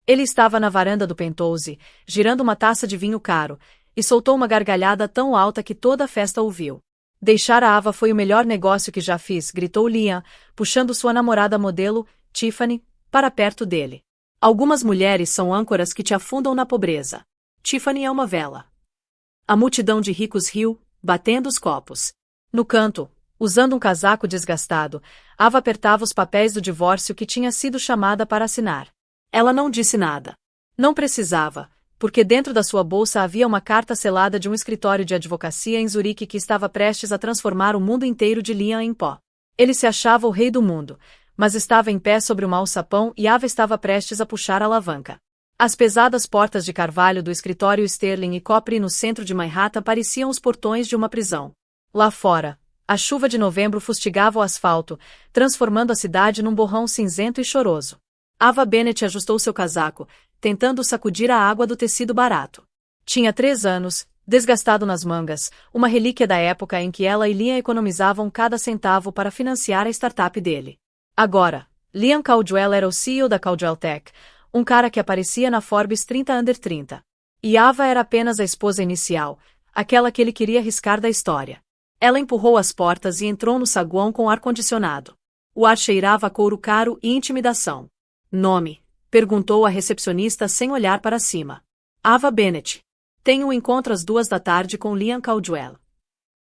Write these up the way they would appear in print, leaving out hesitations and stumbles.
Ele estava na varanda do penthouse, girando uma taça de vinho caro, e soltou uma gargalhada tão alta que toda a festa ouviu. Deixar a Ava foi o melhor negócio que já fiz, gritou Liam, puxando sua namorada modelo, Tiffany, para perto dele. Algumas mulheres são âncoras que te afundam na pobreza. Tiffany é uma vela. A multidão de ricos riu, batendo os copos. No canto, usando um casaco desgastado, Ava apertava os papéis do divórcio que tinha sido chamada para assinar. Ela não disse nada. Não precisava, porque dentro da sua bolsa havia uma carta selada de um escritório de advocacia em Zurique que estava prestes a transformar o mundo inteiro de Liam em pó. Ele se achava o rei do mundo, mas estava em pé sobre uma alçapão e Ava estava prestes a puxar a alavanca. As pesadas portas de carvalho do escritório Sterling e Copri no centro de Manhattan pareciam os portões de uma prisão. Lá fora, a chuva de novembro fustigava o asfalto, transformando a cidade num borrão cinzento e choroso. Ava Bennett ajustou seu casaco, tentando sacudir a água do tecido barato. Tinha 3 anos, desgastado nas mangas, uma relíquia da época em que ela e Liam economizavam cada centavo para financiar a startup dele. Agora, Liam Caldwell era o CEO da Caldwell Tech, um cara que aparecia na Forbes 30 Under 30. E Ava era apenas a esposa inicial, aquela que ele queria riscar da história. Ela empurrou as portas e entrou no saguão com ar-condicionado. O ar cheirava a couro caro e intimidação. Nome? Perguntou a recepcionista sem olhar para cima. Ava Bennett. Tenho um encontro às 2 da tarde com Liam Caldwell.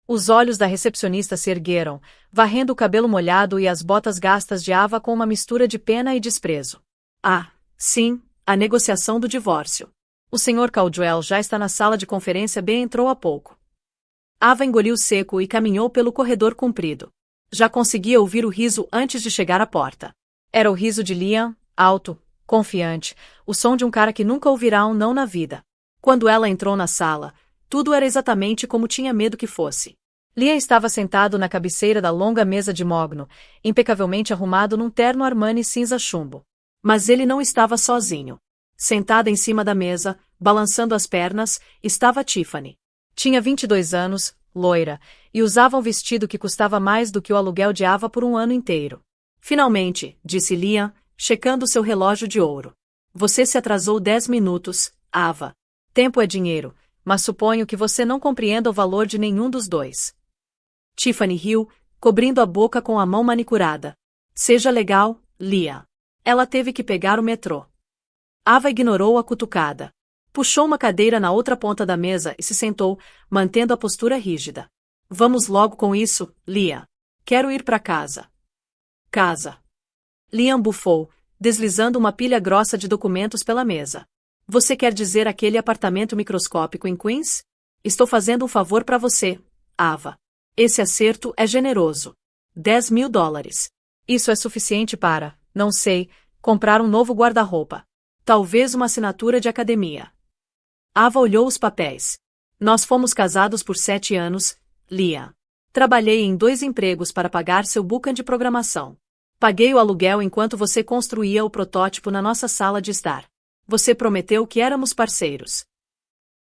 Os olhos da recepcionista se ergueram, varrendo o cabelo molhado e as botas gastas de Ava com uma mistura de pena e desprezo. Ah, sim, a negociação do divórcio. O Sr. Caldwell já está na sala de conferência B. Entrou há pouco. Ava engoliu seco e caminhou pelo corredor comprido. Já conseguia ouvir o riso antes de chegar à porta. Era o riso de Liam, alto, confiante, o som de um cara que nunca ouvirá um não na vida. Quando ela entrou na sala, tudo era exatamente como tinha medo que fosse. Liam estava sentado na cabeceira da longa mesa de mogno, impecavelmente arrumado num terno Armani cinza chumbo. Mas ele não estava sozinho. Sentada em cima da mesa, balançando as pernas, estava Tiffany. Tinha 22 anos, loira, e usava um vestido que custava mais do que o aluguel de Ava por um ano inteiro. Finalmente, disse Liam, checando seu relógio de ouro. Você se atrasou 10 minutos, Ava. Tempo é dinheiro, mas suponho que você não compreenda o valor de nenhum dos dois. Tiffany riu, cobrindo a boca com a mão manicurada. Seja legal, Liam. Ela teve que pegar o metrô. Ava ignorou a cutucada. Puxou uma cadeira na outra ponta da mesa e se sentou, mantendo a postura rígida. Vamos logo com isso, Liam. Quero ir para casa. Casa. Liam bufou, deslizando uma pilha grossa de documentos pela mesa. Você quer dizer aquele apartamento microscópico em Queens? Estou fazendo um favor para você, Ava. Esse acerto é generoso. $10.000. Isso é suficiente para, não sei, comprar um novo guarda-roupa. Talvez uma assinatura de academia. Ava olhou os papéis. Nós fomos casados por 7 anos, Liam. Trabalhei em 2 empregos para pagar seu bookend de programação. Paguei o aluguel enquanto você construía o protótipo na nossa sala de estar. Você prometeu que éramos parceiros.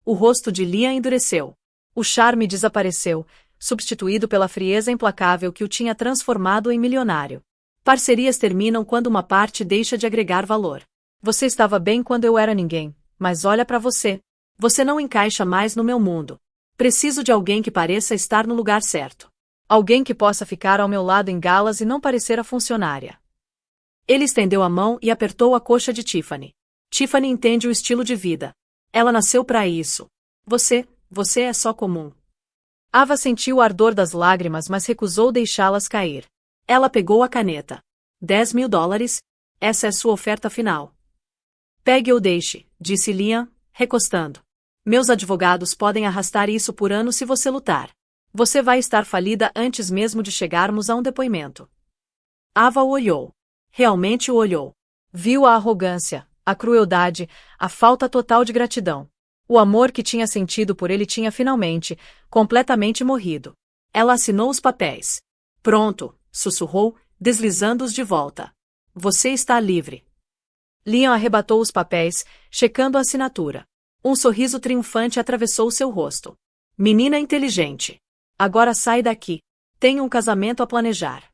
O rosto de Liam endureceu. O charme desapareceu, substituído pela frieza implacável que o tinha transformado em milionário. Parcerias terminam quando uma parte deixa de agregar valor. Você estava bem quando eu era ninguém, mas olha para você. Você não encaixa mais no meu mundo. Preciso de alguém que pareça estar no lugar certo. Alguém que possa ficar ao meu lado em galas e não parecer a funcionária. Ele estendeu a mão e apertou a coxa de Tiffany. Tiffany entende o estilo de vida. Ela nasceu para isso. Você é só comum. Ava sentiu o ardor das lágrimas, mas recusou deixá-las cair. Ela pegou a caneta. $10.000? Essa é sua oferta final. Pegue ou deixe, disse Liam, recostando. Meus advogados podem arrastar isso por ano se você lutar. Você vai estar falida antes mesmo de chegarmos a um depoimento. Ava o olhou. Realmente o olhou. Viu a arrogância, a crueldade, a falta total de gratidão. O amor que tinha sentido por ele tinha finalmente, completamente morrido. Ela assinou os papéis. Pronto, sussurrou, deslizando-os de volta. Você está livre. Liam arrebatou os papéis, checando a assinatura. Um sorriso triunfante atravessou seu rosto. Menina inteligente. Agora sai daqui. Tenho um casamento a planejar.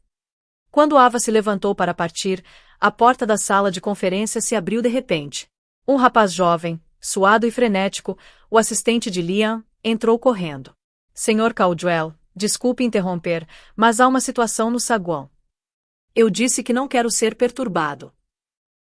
Quando Ava se levantou para partir, a porta da sala de conferência se abriu de repente. Um rapaz jovem, suado e frenético, o assistente de Liam, entrou correndo. Senhor Caldwell, desculpe interromper, mas há uma situação no saguão. Eu disse que não quero ser perturbado.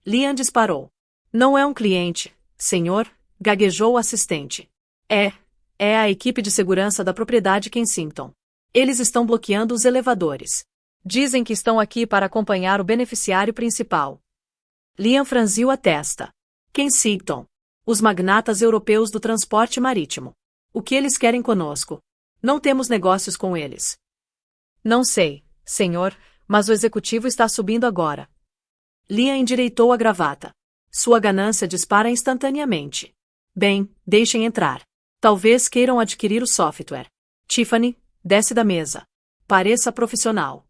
Liam disparou. Não é um cliente, senhor, gaguejou o assistente. É a equipe de segurança da propriedade Kensington. Eles estão bloqueando os elevadores. Dizem que estão aqui para acompanhar o beneficiário principal. Liam franziu a testa. Kensington. Os magnatas europeus do transporte marítimo. O que eles querem conosco? Não temos negócios com eles. Não sei, senhor, mas o executivo está subindo agora. Liam endireitou a gravata. Sua ganância dispara instantaneamente. Bem, deixem entrar. Talvez queiram adquirir o software. Tiffany, desce da mesa. Pareça profissional.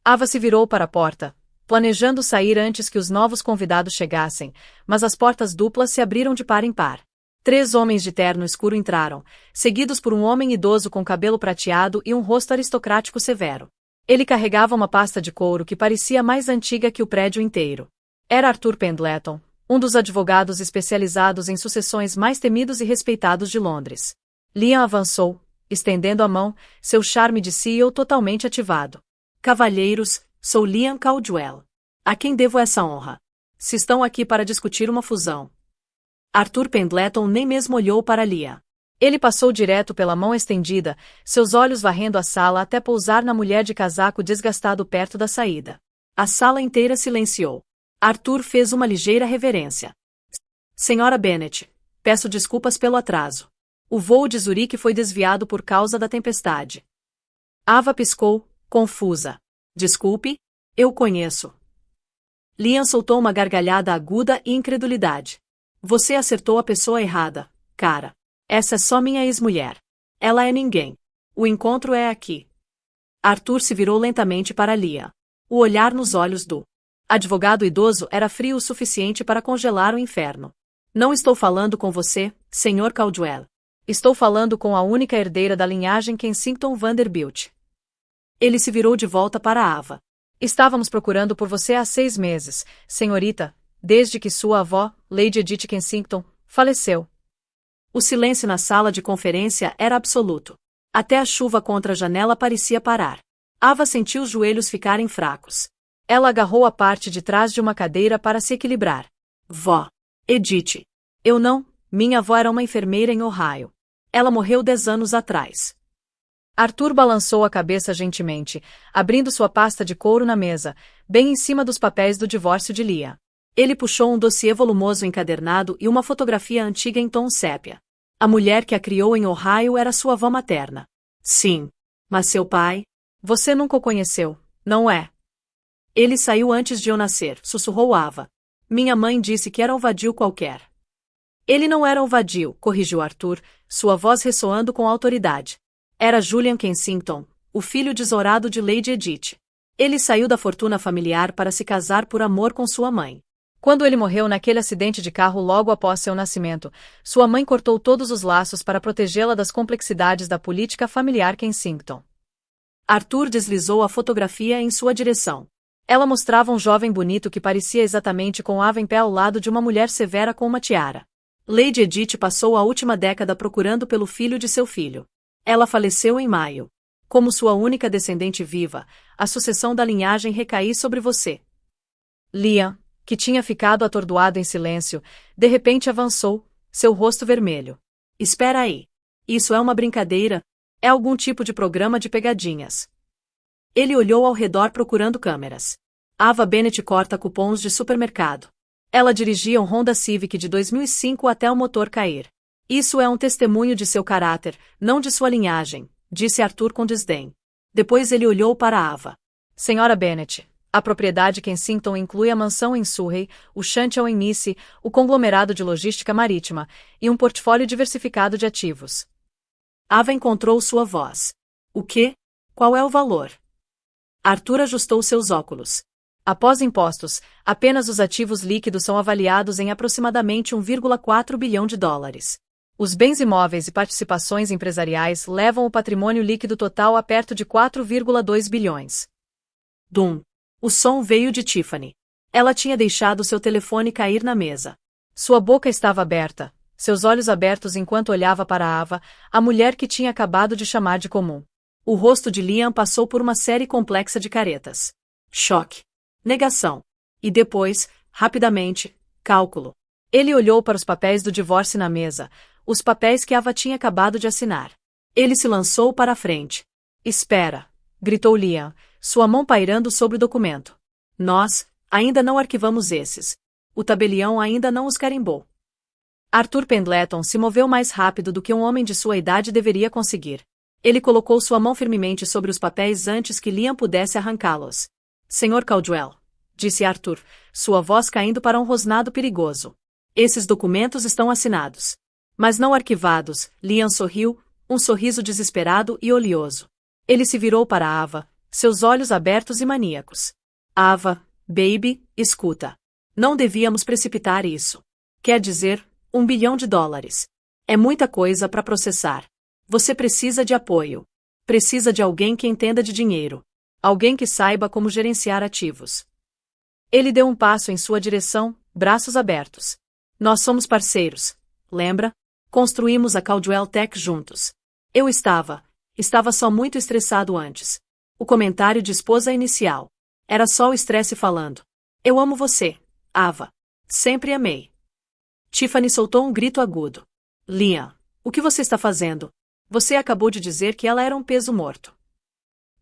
Ava se virou para a porta, planejando sair antes que os novos convidados chegassem, mas as portas duplas se abriram de par em par. 3 homens de terno escuro entraram, seguidos por um homem idoso com cabelo prateado e um rosto aristocrático severo. Ele carregava uma pasta de couro que parecia mais antiga que o prédio inteiro. Era Arthur Pendleton, um dos advogados especializados em sucessões mais temidos e respeitados de Londres. Liam avançou, estendendo a mão, seu charme de CEO totalmente ativado. Cavalheiros, sou Liam Caldwell. A quem devo essa honra? Se estão aqui para discutir uma fusão. Arthur Pendleton nem mesmo olhou para Liam. Ele passou direto pela mão estendida, seus olhos varrendo a sala até pousar na mulher de casaco desgastado perto da saída. A sala inteira silenciou. Arthur fez uma ligeira reverência. Senhora Bennet, peço desculpas pelo atraso. O voo de Zurique foi desviado por causa da tempestade. Ava piscou, confusa. Desculpe? Eu conheço. Liam soltou uma gargalhada aguda e incredulidade. Você acertou a pessoa errada, cara. Essa é só minha ex-mulher. Ela é ninguém. O encontro é aqui. Arthur se virou lentamente para Liam. O olhar nos olhos do advogado idoso era frio o suficiente para congelar o inferno. Não estou falando com você, Sr. Caldwell. Estou falando com a única herdeira da linhagem Kensington Vanderbilt. Ele se virou de volta para Ava. Estávamos procurando por você há 6 meses, senhorita, desde que sua avó, Lady Edith Kensington, faleceu. O silêncio na sala de conferência era absoluto. Até a chuva contra a janela parecia parar. Ava sentiu os joelhos ficarem fracos. Ela agarrou a parte de trás de uma cadeira para se equilibrar. Vó. Edith. Eu não, minha avó era uma enfermeira em Ohio. Ela morreu 10 anos atrás. Arthur balançou a cabeça gentilmente, abrindo sua pasta de couro na mesa, bem em cima dos papéis do divórcio de Liam. Ele puxou um dossiê volumoso encadernado e uma fotografia antiga em tom sépia. A mulher que a criou em Ohio era sua avó materna. Sim. Mas seu pai? Você nunca o conheceu, não é? Ele saiu antes de eu nascer, sussurrou Ava. Minha mãe disse que era um vadio qualquer. Ele não era um vadio, corrigiu Arthur, sua voz ressoando com autoridade. Era Julian Kensington, o filho desourado de Lady Edith. Ele saiu da fortuna familiar para se casar por amor com sua mãe. Quando ele morreu naquele acidente de carro logo após seu nascimento, sua mãe cortou todos os laços para protegê-la das complexidades da política familiar Kensington. Arthur deslizou a fotografia em sua direção. Ela mostrava um jovem bonito que parecia exatamente com Ava em pé ao lado de uma mulher severa com uma tiara. Lady Edith passou a última década procurando pelo filho de seu filho. Ela faleceu em maio. Como sua única descendente viva, a sucessão da linhagem recaiu sobre você. Liam, que tinha ficado atordoado em silêncio, de repente avançou, seu rosto vermelho. Espera aí. Isso é uma brincadeira? É algum tipo de programa de pegadinhas? Ele olhou ao redor procurando câmeras. Ava Bennet corta cupons de supermercado. Ela dirigia um Honda Civic de 2005 até o motor cair. Isso é um testemunho de seu caráter, não de sua linhagem, disse Arthur com desdém. Depois ele olhou para Ava. Senhora Bennet, a propriedade Kensington inclui a mansão em Surrey, o Chantel em Nice, o conglomerado de logística marítima, e um portfólio diversificado de ativos. Ava encontrou sua voz. O quê? Qual é o valor? Arthur ajustou seus óculos. Após impostos, apenas os ativos líquidos são avaliados em aproximadamente 1,4 bilhão de dólares. Os bens imóveis e participações empresariais levam o patrimônio líquido total a perto de 4,2 bilhões. Dum. O som veio de Tiffany. Ela tinha deixado seu telefone cair na mesa. Sua boca estava aberta, seus olhos abertos enquanto olhava para Ava, a mulher que tinha acabado de chamar de comum. O rosto de Liam passou por uma série complexa de caretas. Choque. Negação. E depois, rapidamente, cálculo. Ele olhou para os papéis do divórcio na mesa, os papéis que Ava tinha acabado de assinar. Ele se lançou para a frente. Espera, gritou Liam, sua mão pairando sobre o documento. Nós ainda não arquivamos esses. O tabelião ainda não os carimbou. Arthur Pendleton se moveu mais rápido do que um homem de sua idade deveria conseguir. Ele colocou sua mão firmemente sobre os papéis antes que Liam pudesse arrancá-los. Senhor Caldwell, disse Arthur, sua voz caindo para um rosnado perigoso. Esses documentos estão assinados. Mas não arquivados. Liam sorriu, um sorriso desesperado e oleoso. Ele se virou para Ava, seus olhos abertos e maníacos. Ava, baby, escuta. Não devíamos precipitar isso. Quer dizer, $1 bilhão. É muita coisa para processar. Você precisa de apoio. Precisa de alguém que entenda de dinheiro. Alguém que saiba como gerenciar ativos. Ele deu um passo em sua direção, braços abertos. Nós somos parceiros, lembra? Construímos a Caldwell Tech juntos. Eu estava só muito estressado antes. O comentário de esposa inicial. Era só o estresse falando. Eu amo você, Ava. Sempre amei. Tiffany soltou um grito agudo. Liam, o que você está fazendo? Você acabou de dizer que ela era um peso morto.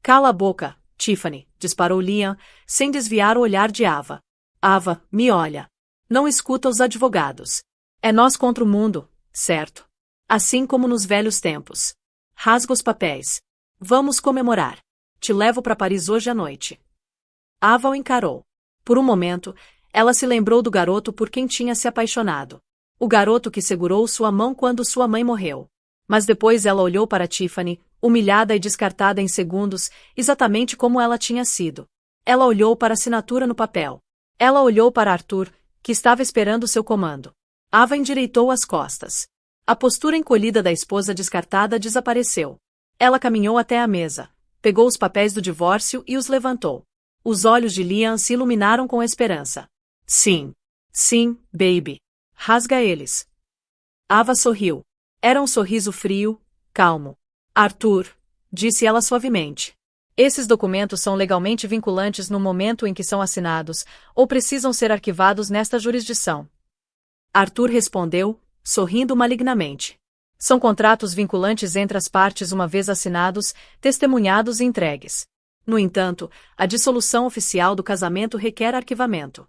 Cala a boca, Tiffany, disparou Liam, sem desviar o olhar de Ava. Ava, me olha. Não escuta os advogados. É nós contra o mundo, certo? Assim como nos velhos tempos. Rasga os papéis. Vamos comemorar. Te levo para Paris hoje à noite. Ava o encarou. Por um momento, ela se lembrou do garoto por quem tinha se apaixonado. O garoto que segurou sua mão quando sua mãe morreu. Mas depois ela olhou para Tiffany, humilhada e descartada em segundos, exatamente como ela tinha sido. Ela olhou para a assinatura no papel. Ela olhou para Arthur, que estava esperando seu comando. Ava endireitou as costas. A postura encolhida da esposa descartada desapareceu. Ela caminhou até a mesa, pegou os papéis do divórcio e os levantou. Os olhos de Liam se iluminaram com esperança. Sim. Sim, baby. Rasga eles. Ava sorriu. Era um sorriso frio, calmo. Arthur, disse ela suavemente. Esses documentos são legalmente vinculantes no momento em que são assinados, ou precisam ser arquivados nesta jurisdição. Arthur respondeu, sorrindo malignamente. São contratos vinculantes entre as partes uma vez assinados, testemunhados e entregues. No entanto, a dissolução oficial do casamento requer arquivamento.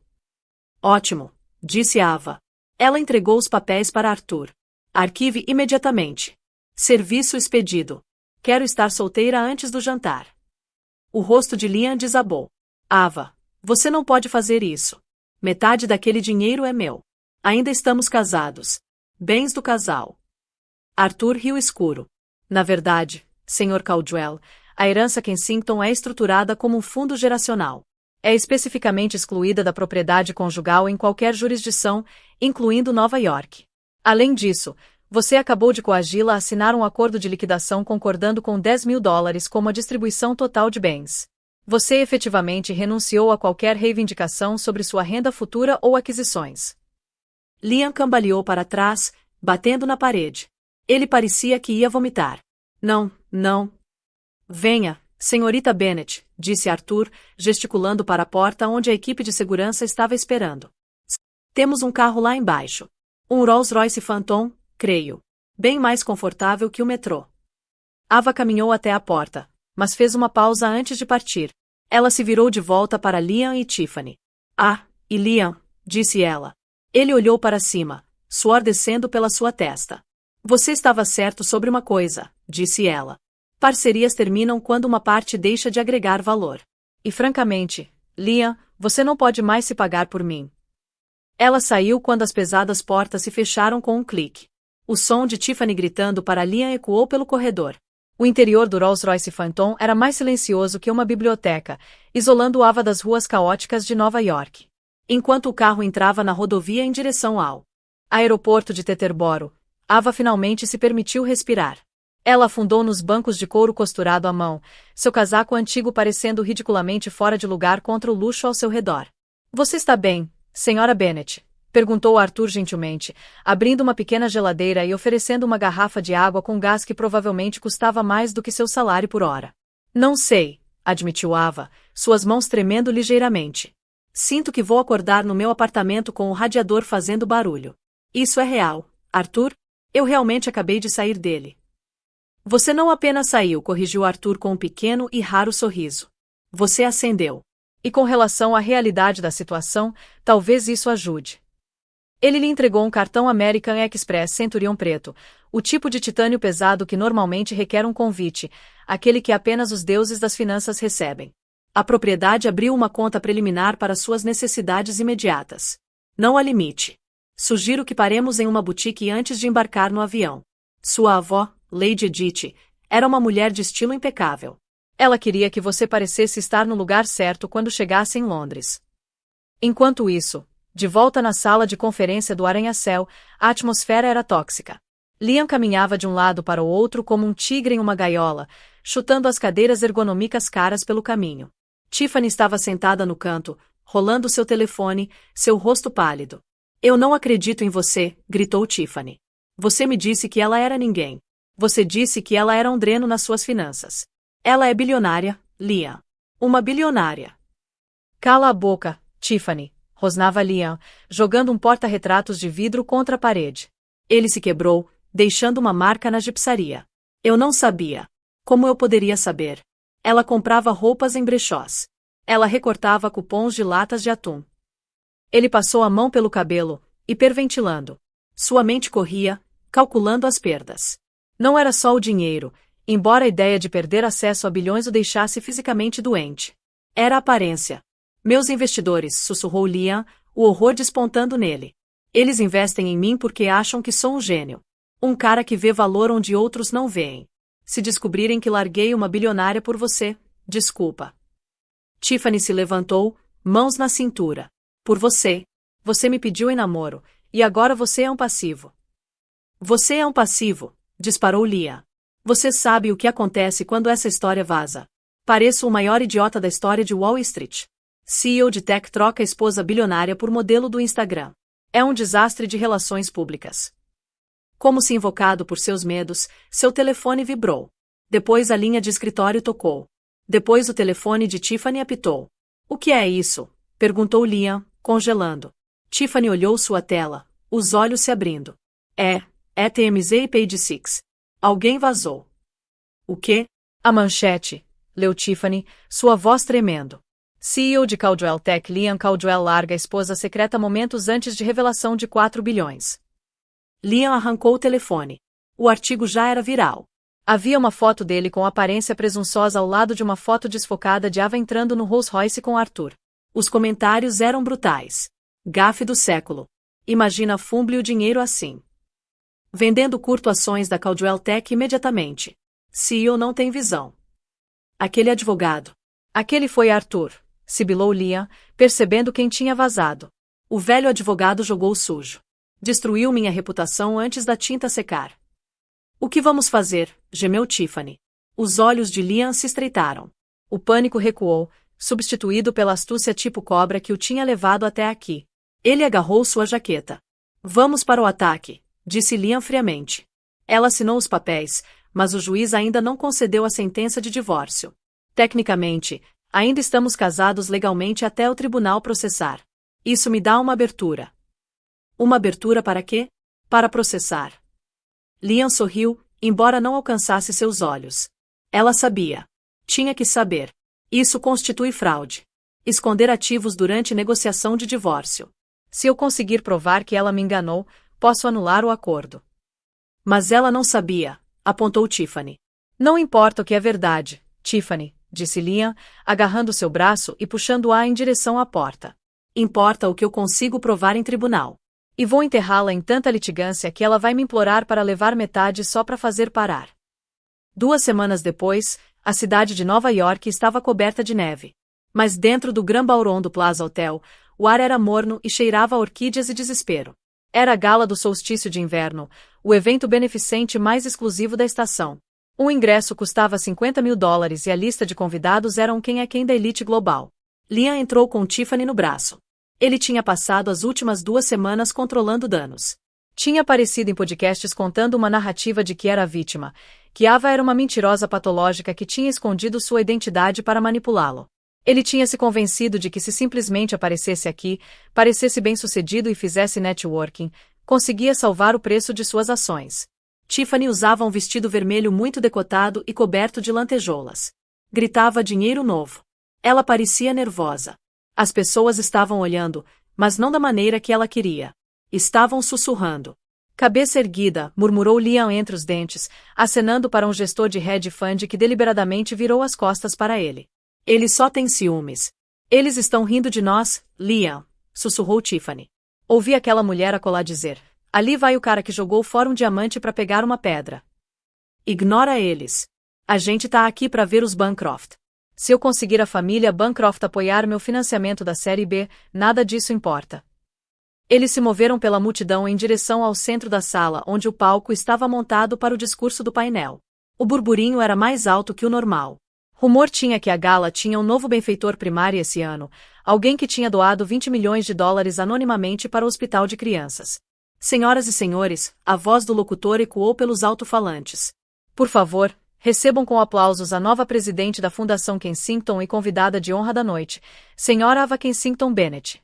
Ótimo, disse Ava. Ela entregou os papéis para Arthur. Arquive imediatamente. Serviço expedido. Quero estar solteira antes do jantar. O rosto de Liam desabou. Ava, você não pode fazer isso. Metade daquele dinheiro é meu. Ainda estamos casados. Bens do casal. Arthur riu escuro. Na verdade, Sr. Caldwell, a herança Kensington é estruturada como um fundo geracional. É especificamente excluída da propriedade conjugal em qualquer jurisdição, incluindo Nova York. Além disso, você acabou de coagi-la a assinar um acordo de liquidação concordando com $10 mil como a distribuição total de bens. Você efetivamente renunciou a qualquer reivindicação sobre sua renda futura ou aquisições. Liam cambaleou para trás, batendo na parede. Ele parecia que ia vomitar. Não. Venha, senhorita Bennet, disse Arthur, gesticulando para a porta onde a equipe de segurança estava esperando. Temos um carro lá embaixo. Um Rolls-Royce Phantom, creio. Bem mais confortável que o metrô. Ava caminhou até a porta, mas fez uma pausa antes de partir. Ela se virou de volta para Liam e Tiffany. Ah, e Liam, disse ela. Ele olhou para cima, suor descendo pela sua testa. Você estava certo sobre uma coisa, disse ela. Parcerias terminam quando uma parte deixa de agregar valor. E francamente, Liam, você não pode mais se pagar por mim. Ela saiu quando as pesadas portas se fecharam com um clique. O som de Tiffany gritando para Liam ecoou pelo corredor. O interior do Rolls-Royce Phantom era mais silencioso que uma biblioteca, isolando Ava das ruas caóticas de Nova York. Enquanto o carro entrava na rodovia em direção ao aeroporto de Teterboro, Ava finalmente se permitiu respirar. Ela afundou nos bancos de couro costurado à mão, seu casaco antigo parecendo ridiculamente fora de lugar contra o luxo ao seu redor. Você está bem, Sra. Bennet? Perguntou Arthur gentilmente, abrindo uma pequena geladeira e oferecendo uma garrafa de água com gás que provavelmente custava mais do que seu salário por hora. Não sei, admitiu Ava, suas mãos tremendo ligeiramente. Sinto que vou acordar no meu apartamento com o radiador fazendo barulho. Isso é real, Arthur? Eu realmente acabei de sair dele. Você não apenas saiu, corrigiu Arthur com um pequeno e raro sorriso. Você acendeu. E com relação à realidade da situação, talvez isso ajude. Ele lhe entregou um cartão American Express Centurion preto, o tipo de titânio pesado que normalmente requer um convite, aquele que apenas os deuses das finanças recebem. A propriedade abriu uma conta preliminar para suas necessidades imediatas. Não há limite. Sugiro que paremos em uma boutique antes de embarcar no avião. Sua avó, Lady Edith, era uma mulher de estilo impecável. Ela queria que você parecesse estar no lugar certo quando chegasse em Londres. Enquanto isso, de volta na sala de conferência do arranha-céu, a atmosfera era tóxica. Liam caminhava de um lado para o outro como um tigre em uma gaiola, chutando as cadeiras ergonômicas caras pelo caminho. Tiffany estava sentada no canto, rolando seu telefone, seu rosto pálido. Eu não acredito em você, gritou Tiffany. Você me disse que ela era ninguém. Você disse que ela era um dreno nas suas finanças. Ela é bilionária, Liam. Uma bilionária. Cala a boca, Tiffany, rosnava Liam, jogando um porta-retratos de vidro contra a parede. Ele se quebrou, deixando uma marca na gipsaria. Eu não sabia. Como eu poderia saber? Ela comprava roupas em brechós. Ela recortava cupons de latas de atum. Ele passou a mão pelo cabelo, hiperventilando. Sua mente corria, calculando as perdas. Não era só o dinheiro, embora a ideia de perder acesso a bilhões o deixasse fisicamente doente. Era a aparência. Meus investidores, sussurrou Liam, o horror despontando nele. Eles investem em mim porque acham que sou um gênio. Um cara que vê valor onde outros não veem. Se descobrirem que larguei uma bilionária por você, desculpa. Tiffany se levantou, mãos na cintura. Por você. Você me pediu em namoro, e agora você é um passivo. Você é um passivo, disparou Liam. Você sabe o que acontece quando essa história vaza. Pareço o maior idiota da história de Wall Street. CEO de tech troca esposa bilionária por modelo do Instagram. É um desastre de relações públicas. Como se invocado por seus medos, seu telefone vibrou. Depois a linha de escritório tocou. Depois o telefone de Tiffany apitou. O que é isso? Perguntou Liam, congelando. Tiffany olhou sua tela, os olhos se abrindo. É TMZ Page 6. Alguém vazou. O quê? A manchete, leu Tiffany, sua voz tremendo. CEO de Caldwell Tech Liam Caldwell larga a esposa secreta momentos antes de revelação de 4 bilhões. Liam arrancou o telefone. O artigo já era viral. Havia uma foto dele com aparência presunçosa ao lado de uma foto desfocada de Ava entrando no Rolls Royce com Arthur. Os comentários eram brutais. Gafe do século. Imagina fumble o dinheiro assim. Vendendo curto ações da Caldwell Tech imediatamente. CEO não tem visão. Aquele advogado. Aquele foi Arthur, sibilou Liam, percebendo quem tinha vazado. O velho advogado jogou sujo. Destruiu minha reputação antes da tinta secar. O que vamos fazer? Gemeu Tiffany. Os olhos de Liam se estreitaram. O pânico recuou, substituído pela astúcia tipo cobra que o tinha levado até aqui. Ele agarrou sua jaqueta. Vamos para o ataque, disse Liam friamente. Ela assinou os papéis, mas o juiz ainda não concedeu a sentença de divórcio. Tecnicamente, ainda estamos casados legalmente até o tribunal processar. Isso me dá uma abertura. Uma abertura para quê? Para processar. Liam sorriu, embora não alcançasse seus olhos. Ela sabia. Tinha que saber. Isso constitui fraude. Esconder ativos durante negociação de divórcio. Se eu conseguir provar que ela me enganou, posso anular o acordo. Mas ela não sabia, apontou Tiffany. Não importa o que é verdade, Tiffany, disse Liam, agarrando seu braço e puxando-a em direção à porta. Importa o que eu consigo provar em tribunal. E vou enterrá-la em tanta litigância que ela vai me implorar para levar metade só para fazer parar. 2 semanas depois, a cidade de Nova York estava coberta de neve. Mas dentro do Grand Ballroom do Plaza Hotel, o ar era morno e cheirava a orquídeas e desespero. Era a gala do solstício de inverno, o evento beneficente mais exclusivo da estação. O ingresso custava $50.000 e a lista de convidados era quem é quem da elite global. Liam entrou com Tiffany no braço. Ele tinha passado as últimas 2 semanas controlando danos. Tinha aparecido em podcasts contando uma narrativa de que era a vítima, que Ava era uma mentirosa patológica que tinha escondido sua identidade para manipulá-lo. Ele tinha se convencido de que se simplesmente aparecesse aqui, parecesse bem-sucedido e fizesse networking, conseguia salvar o preço de suas ações. Tiffany usava um vestido vermelho muito decotado e coberto de lantejoulas. Gritava dinheiro novo. Ela parecia nervosa. As pessoas estavam olhando, mas não da maneira que ela queria. Estavam sussurrando. Cabeça erguida, murmurou Liam entre os dentes, acenando para um gestor de hedge fund que deliberadamente virou as costas para ele. Ele só tem ciúmes. Eles estão rindo de nós, Liam, sussurrou Tiffany. Ouvi aquela mulher acolá dizer. Ali vai o cara que jogou fora um diamante para pegar uma pedra. Ignora eles. A gente tá aqui para ver os Bancroft. Se eu conseguir a família Bancroft apoiar meu financiamento da Série B, nada disso importa. Eles se moveram pela multidão em direção ao centro da sala onde o palco estava montado para o discurso do painel. O burburinho era mais alto que o normal. Rumor tinha que a gala tinha um novo benfeitor primário esse ano, alguém que tinha doado 20 milhões de dólares anonimamente para o hospital de crianças. Senhoras e senhores, a voz do locutor ecoou pelos alto-falantes. Por favor, recebam com aplausos a nova presidente da Fundação Kensington e convidada de honra da noite, Senhora Ava Kensington Bennett.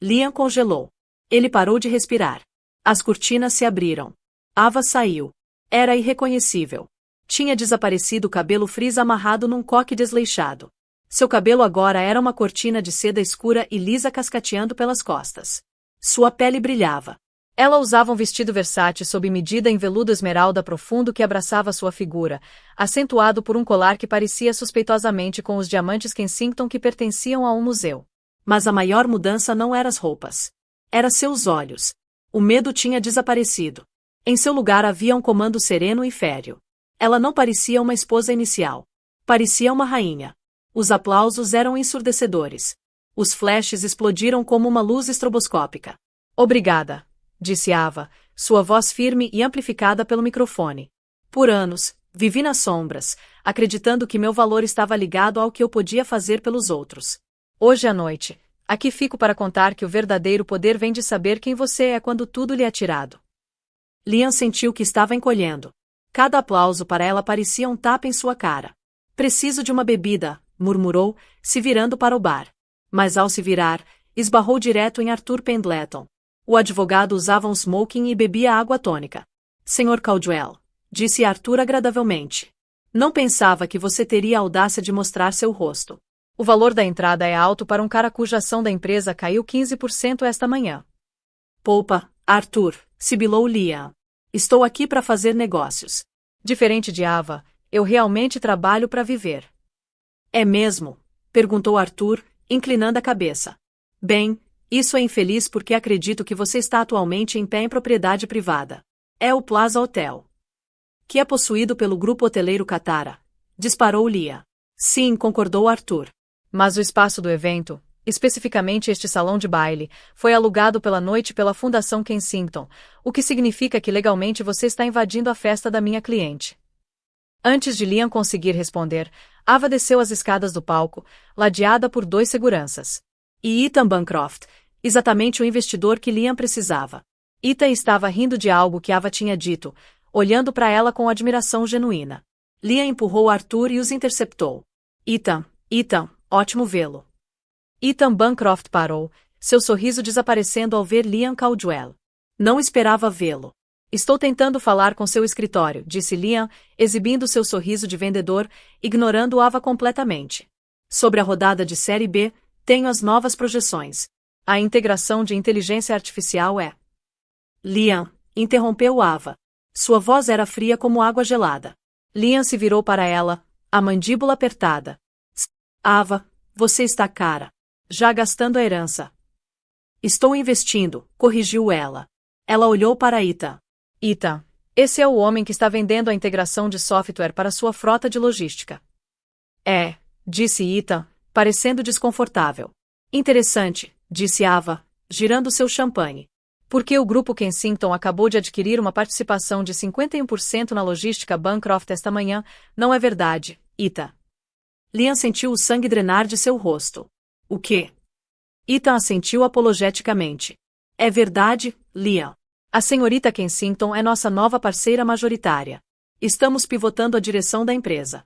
Liam congelou. Ele parou de respirar. As cortinas se abriram. Ava saiu. Era irreconhecível. Tinha desaparecido o cabelo frizz amarrado num coque desleixado. Seu cabelo agora era uma cortina de seda escura e lisa cascateando pelas costas. Sua pele brilhava. Ela usava um vestido versátil sob medida em veludo esmeralda profundo que abraçava sua figura, acentuado por um colar que parecia suspeitosamente com os diamantes Kensington que pertenciam a um museu. Mas a maior mudança não era as roupas. Era seus olhos. O medo tinha desaparecido. Em seu lugar havia um comando sereno e férreo. Ela não parecia uma esposa inicial. Parecia uma rainha. Os aplausos eram ensurdecedores. Os flashes explodiram como uma luz estroboscópica. Obrigada, disse Ava, sua voz firme e amplificada pelo microfone. Por anos, vivi nas sombras, acreditando que meu valor estava ligado ao que eu podia fazer pelos outros. Hoje à noite, aqui fico para contar que o verdadeiro poder vem de saber quem você é quando tudo lhe é tirado. Liam sentiu que estava encolhendo. Cada aplauso para ela parecia um tapa em sua cara. Preciso de uma bebida, murmurou, se virando para o bar. Mas ao se virar, esbarrou direto em Arthur Pendleton. O advogado usava um smoking e bebia água tônica. Sr. Caldwell, disse Arthur agradavelmente. Não pensava que você teria a audácia de mostrar seu rosto. O valor da entrada é alto para um cara cuja ação da empresa caiu 15% esta manhã. Poupa, Arthur, sibilou Liam. Estou aqui para fazer negócios. Diferente de Ava, eu realmente trabalho para viver. É mesmo? Perguntou Arthur, inclinando a cabeça. Bem, isso é infeliz porque acredito que você está atualmente em pé em propriedade privada. É o Plaza Hotel. Que é possuído pelo grupo hoteleiro Katara. Disparou Liam. Sim, concordou Arthur. Mas o espaço do evento, especificamente este salão de baile, foi alugado pela noite pela Fundação Kensington, o que significa que legalmente você está invadindo a festa da minha cliente. Antes de Liam conseguir responder, Ava desceu as escadas do palco, ladeada por 2 seguranças. E Ethan Bancroft, exatamente o investidor que Liam precisava. Ethan estava rindo de algo que Ava tinha dito, olhando para ela com admiração genuína. Liam empurrou Arthur e os interceptou. Ethan, ótimo vê-lo. Ethan Bancroft parou, seu sorriso desaparecendo ao ver Liam Caldwell. Não esperava vê-lo. Estou tentando falar com seu escritório, disse Liam, exibindo seu sorriso de vendedor, ignorando Ava completamente. Sobre a rodada de Série B, tenho as novas projeções. A integração de inteligência artificial é... Liam, interrompeu Ava. Sua voz era fria como água gelada. Liam se virou para ela, a mandíbula apertada. Ava, você está cara. Já gastando a herança. Estou investindo, corrigiu ela. Ela olhou para Ethan. Ethan, esse é o homem que está vendendo a integração de software para sua frota de logística. É, disse Ethan, parecendo desconfortável. Interessante, disse Ava, girando seu champanhe. Porque o grupo Kensington acabou de adquirir uma participação de 51% na logística Bancroft esta manhã, não é verdade, Ethan? Liam sentiu o sangue drenar de seu rosto. O quê? Ethan assentiu apologeticamente. É verdade, Liam. A senhorita Kensington é nossa nova parceira majoritária. Estamos pivotando a direção da empresa.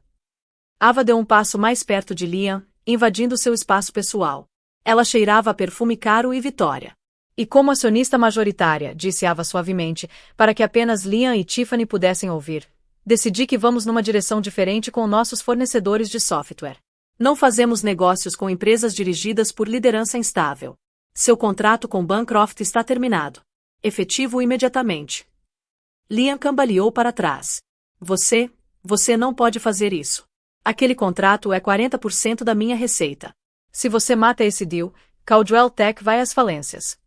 Ava deu um passo mais perto de Liam, invadindo seu espaço pessoal. Ela cheirava a perfume caro e Vitória. E como acionista majoritária, disse Ava suavemente, para que apenas Liam e Tiffany pudessem ouvir, decidi que vamos numa direção diferente com nossos fornecedores de software. Não fazemos negócios com empresas dirigidas por liderança instável. Seu contrato com Bancroft está terminado. Efetivo imediatamente. Liam cambaleou para trás. Você não pode fazer isso. Aquele contrato é 40% da minha receita. Se você mata esse deal, Caldwell Tech vai às falências.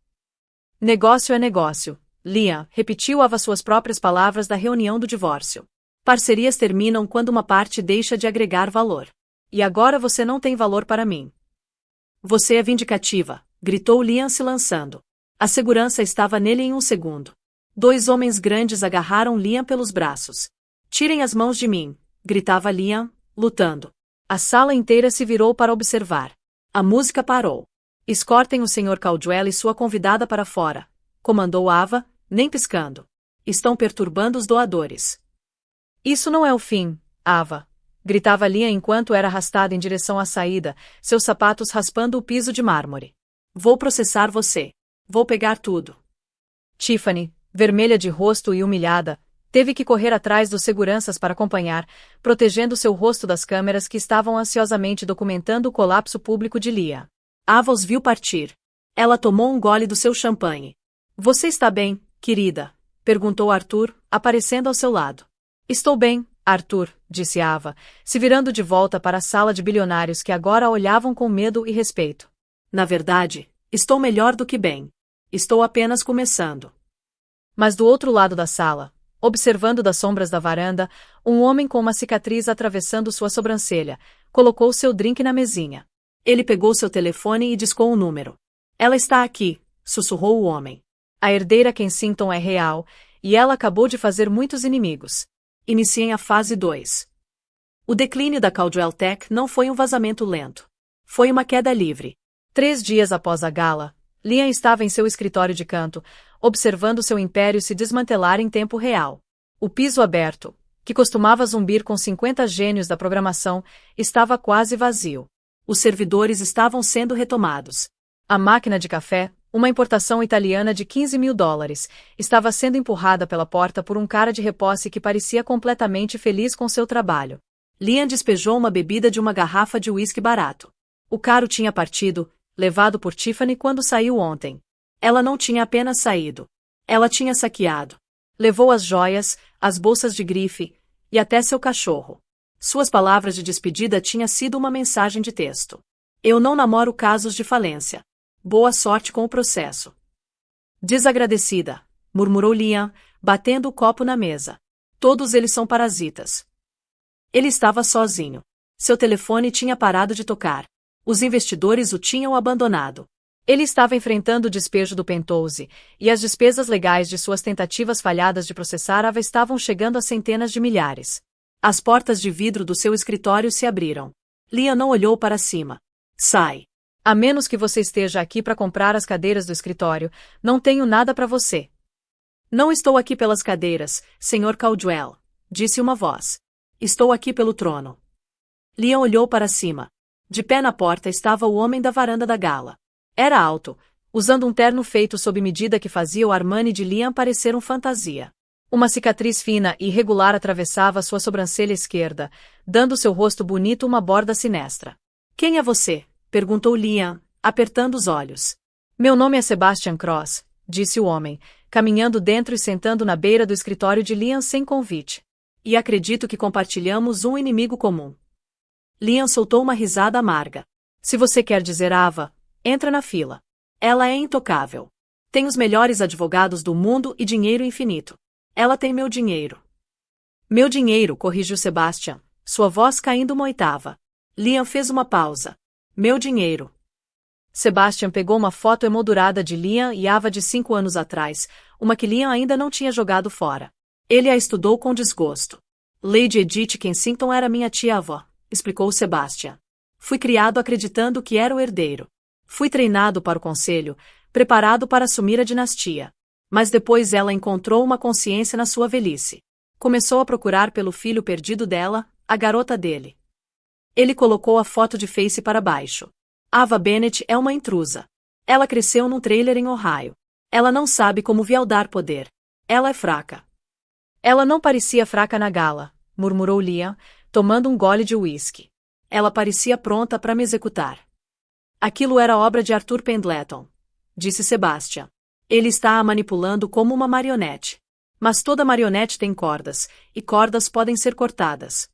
Negócio é negócio, Liam repetiu Ava suas próprias palavras da reunião do divórcio. Parcerias terminam quando uma parte deixa de agregar valor. E agora você não tem valor para mim. Você é vindicativa, gritou Liam se lançando. A segurança estava nele em um segundo. 2 homens grandes agarraram Liam pelos braços. Tirem as mãos de mim, gritava Liam, lutando. A sala inteira se virou para observar. A música parou. Escortem o Sr. Caldwell e sua convidada para fora, comandou Ava, nem piscando. Estão perturbando os doadores. Isso não é o fim, Ava, gritava Liam enquanto era arrastada em direção à saída, seus sapatos raspando o piso de mármore. Vou processar você. Vou pegar tudo. Tiffany, vermelha de rosto e humilhada, teve que correr atrás dos seguranças para acompanhar, protegendo seu rosto das câmeras que estavam ansiosamente documentando o colapso público de Liam. Ava os viu partir. Ela tomou um gole do seu champanhe. Você está bem, querida? Perguntou Arthur, aparecendo ao seu lado. Estou bem, Arthur, disse Ava, se virando de volta para a sala de bilionários que agora a olhavam com medo e respeito. Na verdade, estou melhor do que bem. Estou apenas começando. Mas do outro lado da sala, observando das sombras da varanda, um homem com uma cicatriz atravessando sua sobrancelha, colocou seu drink na mesinha. Ele pegou seu telefone e discou o número. Ela está aqui, sussurrou o homem. A herdeira Kensington é real, e ela acabou de fazer muitos inimigos. Iniciem a fase 2. O declínio da Caldwell Tech não foi um vazamento lento. Foi uma queda livre. 3 dias após a gala, Liam estava em seu escritório de canto, observando seu império se desmantelar em tempo real. O piso aberto, que costumava zumbir com 50 gênios da programação, estava quase vazio. Os servidores estavam sendo retomados. A máquina de café, uma importação italiana de $15.000, estava sendo empurrada pela porta por um cara de reposse que parecia completamente feliz com seu trabalho. Liam despejou uma bebida de uma garrafa de uísque barato. O caro tinha partido, levado por Tiffany quando saiu ontem. Ela não tinha apenas saído. Ela tinha saqueado. Levou as joias, as bolsas de grife, e até seu cachorro. Suas palavras de despedida tinham sido uma mensagem de texto. Eu não namoro casos de falência. Boa sorte com o processo. Desagradecida, murmurou Liam, batendo o copo na mesa. Todos eles são parasitas. Ele estava sozinho. Seu telefone tinha parado de tocar. Os investidores o tinham abandonado. Ele estava enfrentando o despejo do Penthouse, e as despesas legais de suas tentativas falhadas de processar Ava estavam chegando a centenas de milhares. As portas de vidro do seu escritório se abriram. Liam não olhou para cima. Sai. A menos que você esteja aqui para comprar as cadeiras do escritório, não tenho nada para você. Não estou aqui pelas cadeiras, Sr. Caldwell, disse uma voz. Estou aqui pelo trono. Liam olhou para cima. De pé na porta estava o homem da varanda da gala. Era alto, usando um terno feito sob medida que fazia o Armani de Liam parecer um fantasia. Uma cicatriz fina e irregular atravessava sua sobrancelha esquerda, dando seu rosto bonito uma borda sinestra. Quem é você? Perguntou Liam, apertando os olhos. Meu nome é Sebastian Cross, disse o homem, caminhando dentro e sentando na beira do escritório de Liam sem convite. E acredito que compartilhamos um inimigo comum. Liam soltou uma risada amarga. Se você quer dizer Ava, entra na fila. Ela é intocável. Tem os melhores advogados do mundo e dinheiro infinito. Ela tem meu dinheiro. Meu dinheiro, corrigiu Sebastian, sua voz caindo uma oitava. Liam fez uma pausa. Meu dinheiro. Sebastian pegou uma foto emoldurada de Liam e Ava de 5 anos atrás, uma que Liam ainda não tinha jogado fora. Ele a estudou com desgosto. Lady Edith Kensington era minha tia-avó, explicou Sebastian. Fui criado acreditando que era o herdeiro. Fui treinado para o conselho, preparado para assumir a dinastia. Mas depois ela encontrou uma consciência na sua velhice. Começou a procurar pelo filho perdido dela, a garota dele. Ele colocou a foto de face para baixo. Ava Bennett é uma intrusa. Ela cresceu num trailer em Ohio. Ela não sabe como vialdar poder. Ela é fraca. Ela não parecia fraca na gala, murmurou Liam, tomando um gole de uísque. Ela parecia pronta para me executar. Aquilo era obra de Arthur Pendleton, disse Sebastian. Ele está a manipulando como uma marionete. Mas toda marionete tem cordas, e cordas podem ser cortadas.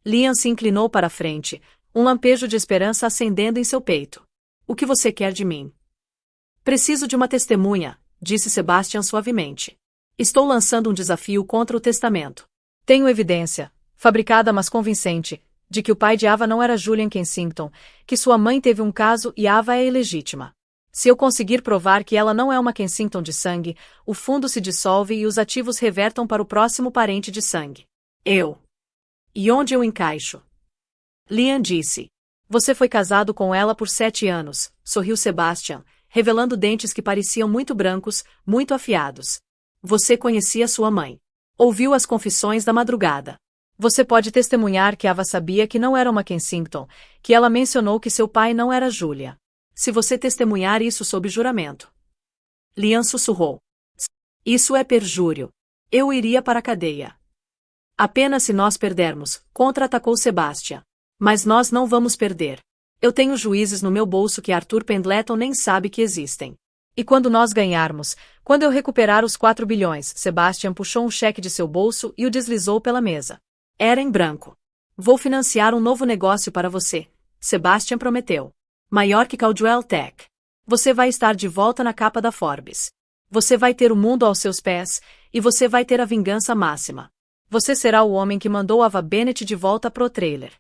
Liam se inclinou para a frente, um lampejo de esperança acendendo em seu peito. O que você quer de mim? Preciso de uma testemunha, disse Sebastian suavemente. Estou lançando um desafio contra o testamento. Tenho evidência, fabricada mas convincente, de que o pai de Ava não era Julian Kensington, que sua mãe teve um caso e Ava é ilegítima. Se eu conseguir provar que ela não é uma Kensington de sangue, o fundo se dissolve e os ativos revertam para o próximo parente de sangue. E onde eu encaixo? Liam disse. Você foi casado com ela por 7 anos, sorriu Sebastian, revelando dentes que pareciam muito brancos, muito afiados. Você conhecia sua mãe. Ouviu as confissões da madrugada. Você pode testemunhar que Ava sabia que não era uma Kensington, que ela mencionou que seu pai não era Julia. Se você testemunhar isso sob juramento. Liam sussurrou. Isso é perjúrio. Eu iria para a cadeia. Apenas se nós perdermos, contra-atacou Sebastian. Mas nós não vamos perder. Eu tenho juízes no meu bolso que Arthur Pendleton nem sabe que existem. E quando nós ganharmos, quando eu recuperar os 4 bilhões, Sebastian puxou um cheque de seu bolso e o deslizou pela mesa. Era em branco. Vou financiar um novo negócio para você, Sebastian prometeu. Maior que Caldwell Tech. Você vai estar de volta na capa da Forbes. Você vai ter o mundo aos seus pés, e você vai ter a vingança máxima. Você será o homem que mandou Ava Bennett de volta pro trailer.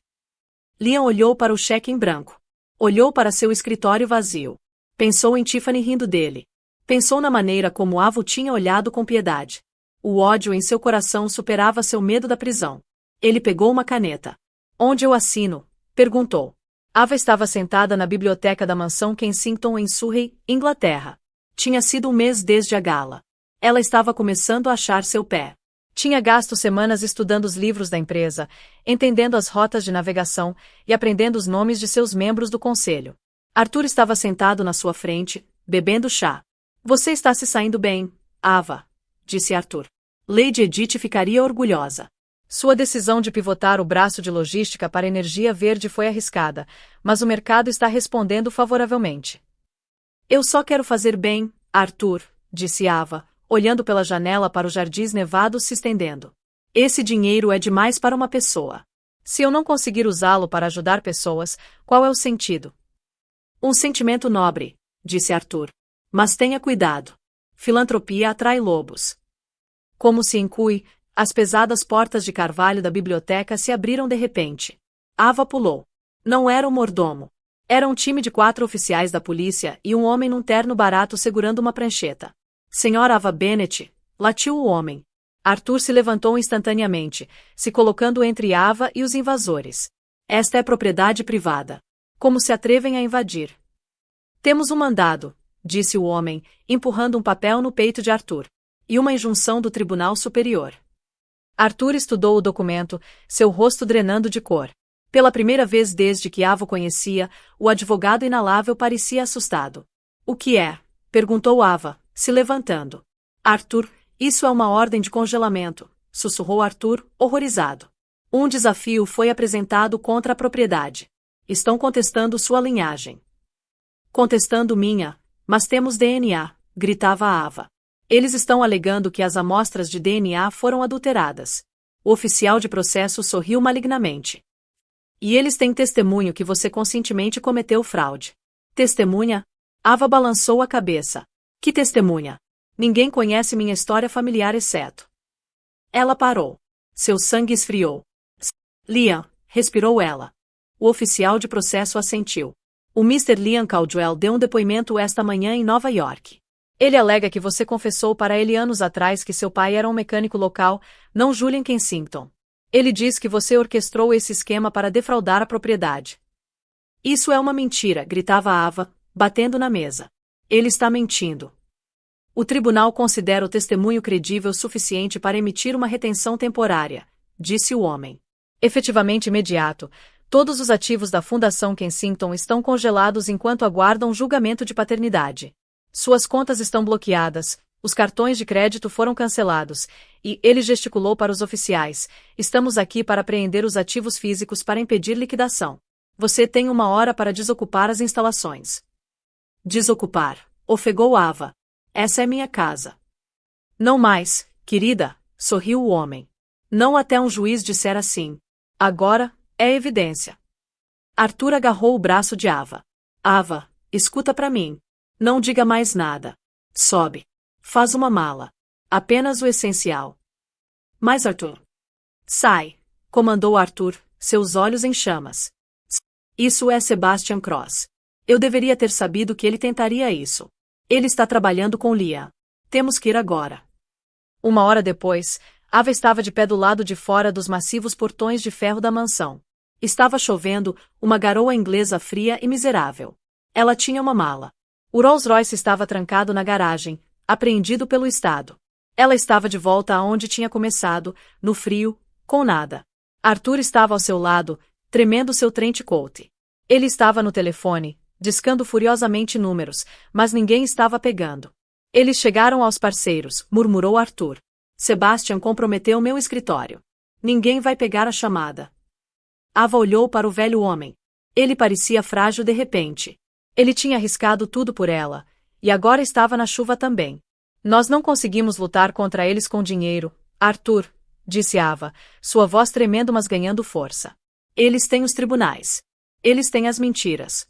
Liam olhou para o cheque em branco. Olhou para seu escritório vazio. Pensou em Tiffany rindo dele. Pensou na maneira como Ava o tinha olhado com piedade. O ódio em seu coração superava seu medo da prisão. Ele pegou uma caneta. Onde eu assino? Perguntou. Ava estava sentada na biblioteca da mansão Kensington em Surrey, Inglaterra. Tinha sido um mês desde a gala. Ela estava começando a achar seu pé. Tinha gasto semanas estudando os livros da empresa, entendendo as rotas de navegação e aprendendo os nomes de seus membros do conselho. Arthur estava sentado na sua frente, bebendo chá. Você está se saindo bem, Ava, disse Arthur. Lady Edith ficaria orgulhosa. Sua decisão de pivotar o braço de logística para a energia verde foi arriscada, mas o mercado está respondendo favoravelmente. Eu só quero fazer bem, Arthur, disse Ava, olhando pela janela para os jardins nevados se estendendo. Esse dinheiro é demais para uma pessoa. Se eu não conseguir usá-lo para ajudar pessoas, qual é o sentido? Um sentimento nobre, disse Arthur. Mas tenha cuidado. Filantropia atrai lobos. Como se incui, as pesadas portas de carvalho da biblioteca se abriram de repente. Ava pulou. Não era o mordomo. Era um time de 4 oficiais da polícia e um homem num terno barato segurando uma prancheta. Senhora Ava Bennett, latiu o homem. Arthur se levantou instantaneamente, se colocando entre Ava e os invasores. Esta é propriedade privada. Como se atrevem a invadir? Temos um mandado, disse o homem, empurrando um papel no peito de Arthur. E uma injunção do Tribunal Superior. Arthur estudou o documento, seu rosto drenando de cor. Pela primeira vez desde que Ava o conhecia, o advogado inalável parecia assustado. O que é? Perguntou Ava, se levantando. Arthur, isso é uma ordem de congelamento, sussurrou Arthur, horrorizado. Um desafio foi apresentado contra a propriedade. Estão contestando sua linhagem. Contestando minha, mas temos DNA, gritava Ava. Eles estão alegando que as amostras de DNA foram adulteradas. O oficial de processo sorriu malignamente. E eles têm testemunho que você conscientemente cometeu fraude. Testemunha? Ava balançou a cabeça. Que testemunha? Ninguém conhece minha história familiar exceto. Ela parou. Seu sangue esfriou. Liam, respirou ela. O oficial de processo assentiu. O Mr. Liam Caldwell deu um depoimento esta manhã em Nova York. Ele alega que você confessou para ele anos atrás que seu pai era um mecânico local, não Julian Kensington. Ele diz que você orquestrou esse esquema para defraudar a propriedade. Isso é uma mentira, gritava Ava, batendo na mesa. Ele está mentindo. O tribunal considera o testemunho credível suficiente para emitir uma retenção temporária, disse o homem. Efetivamente imediato, todos os ativos da Fundação Kensington estão congelados enquanto aguardam julgamento de paternidade. Suas contas estão bloqueadas, os cartões de crédito foram cancelados, e ele gesticulou para os oficiais: estamos aqui para apreender os ativos físicos para impedir liquidação. Você tem 1 hora para desocupar as instalações. Desocupar, ofegou Ava. Essa é minha casa. Não mais, querida, sorriu o homem. Não até um juiz disser assim. Agora, é evidência. Arthur agarrou o braço de Ava. Ava, escuta para mim. Não diga mais nada. Sobe. Faz uma mala. Apenas o essencial. Mas Arthur. Sai, comandou Arthur, seus olhos em chamas. Isso é Sebastian Cross. Eu deveria ter sabido que ele tentaria isso. Ele está trabalhando com Lia. Temos que ir agora. 1 hora depois, Ava estava de pé do lado de fora dos massivos portões de ferro da mansão. Estava chovendo, uma garoa inglesa fria e miserável. Ela tinha uma mala. O Rolls-Royce estava trancado na garagem, apreendido pelo Estado. Ela estava de volta aonde tinha começado, no frio, com nada. Arthur estava ao seu lado, tremendo seu trench coat. Ele estava no telefone, discando furiosamente números, mas ninguém estava pegando. Eles chegaram aos parceiros, murmurou Arthur. Sebastian comprometeu meu escritório. Ninguém vai pegar a chamada. Ava olhou para o velho homem. Ele parecia frágil de repente. Ele tinha arriscado tudo por ela, e agora estava na chuva também. Nós não conseguimos lutar contra eles com dinheiro, Arthur, disse Ava, sua voz tremendo mas ganhando força. Eles têm os tribunais. Eles têm as mentiras.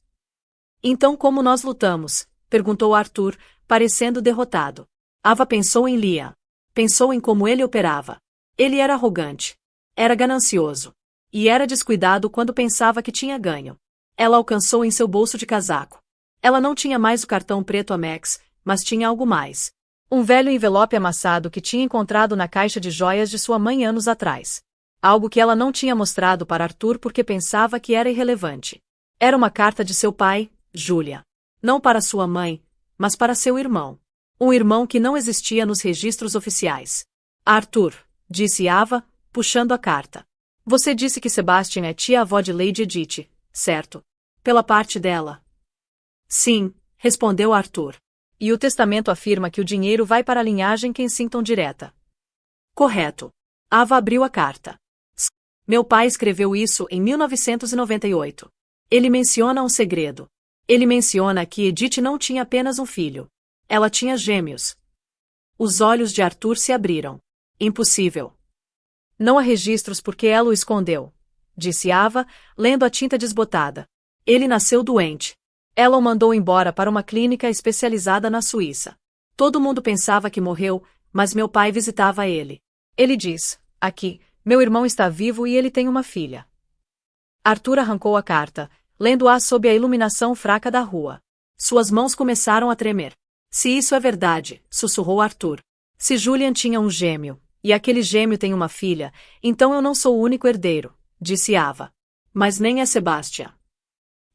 Então como nós lutamos? Perguntou Arthur, parecendo derrotado. Ava pensou em Lia. Pensou em como ele operava. Ele era arrogante. Era ganancioso. E era descuidado quando pensava que tinha ganho. Ela alcançou em seu bolso de casaco. Ela não tinha mais o cartão preto Amex, mas tinha algo mais. Um velho envelope amassado que tinha encontrado na caixa de joias de sua mãe anos atrás. Algo que ela não tinha mostrado para Arthur porque pensava que era irrelevante. Era uma carta de seu pai, Julia. Não para sua mãe, mas para seu irmão. Um irmão que não existia nos registros oficiais. Arthur, disse Ava, puxando a carta. Você disse que Sebastian é tia-avó de Lady Edith, certo? Pela parte dela. Sim, respondeu Arthur. E o testamento afirma que o dinheiro vai para a linhagem Kensington direta. Correto. Ava abriu a carta. Meu pai escreveu isso em 1998. Ele menciona um segredo. Ele menciona que Edith não tinha apenas um filho. Ela tinha gêmeos. Os olhos de Arthur se abriram. Impossível. Não há registros porque ela o escondeu, disse Ava, lendo a tinta desbotada. Ele nasceu doente. Ela o mandou embora para uma clínica especializada na Suíça. Todo mundo pensava que morreu, mas meu pai visitava ele. Ele diz, aqui, meu irmão está vivo e ele tem uma filha. Arthur arrancou a carta, lendo-a sob a iluminação fraca da rua. Suas mãos começaram a tremer. Se isso é verdade, sussurrou Arthur. Se Julian tinha um gêmeo, e aquele gêmeo tem uma filha, então eu não sou o único herdeiro, disse Ava. Mas nem é Sebastian.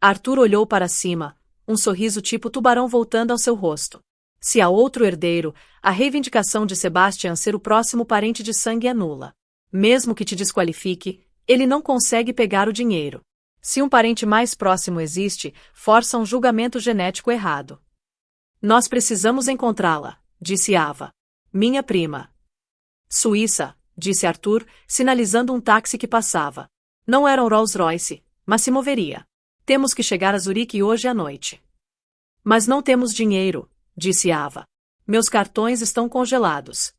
Arthur olhou para cima, um sorriso tipo tubarão voltando ao seu rosto. Se há outro herdeiro, a reivindicação de Sebastian ser o próximo parente de sangue é nula. Mesmo que te desqualifique, ele não consegue pegar o dinheiro. Se um parente mais próximo existe, força um julgamento genético errado. Nós precisamos encontrá-la, disse Ava. Minha prima. Suíça, disse Arthur, sinalizando um táxi que passava. Não era um Rolls-Royce, mas se moveria. Temos que chegar a Zurique hoje à noite. Mas não temos dinheiro, disse Ava. Meus cartões estão congelados.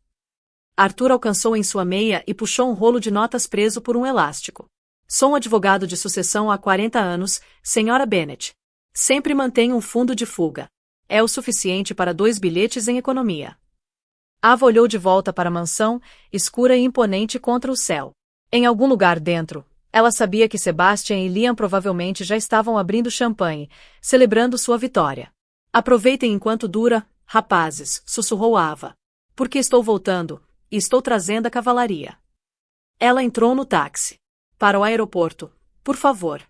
Arthur alcançou em sua meia e puxou um rolo de notas preso por um elástico. Sou um advogado de sucessão há 40 anos, senhora Bennet. Sempre mantenho um fundo de fuga. É o suficiente para 2 bilhetes em economia. Ava olhou de volta para a mansão, escura e imponente contra o céu. Em algum lugar dentro, ela sabia que Sebastian e Liam provavelmente já estavam abrindo champanhe, celebrando sua vitória. Aproveitem enquanto dura, rapazes, sussurrou Ava. Porque estou voltando, e estou trazendo a cavalaria. Ela entrou no táxi. Para o aeroporto, por favor.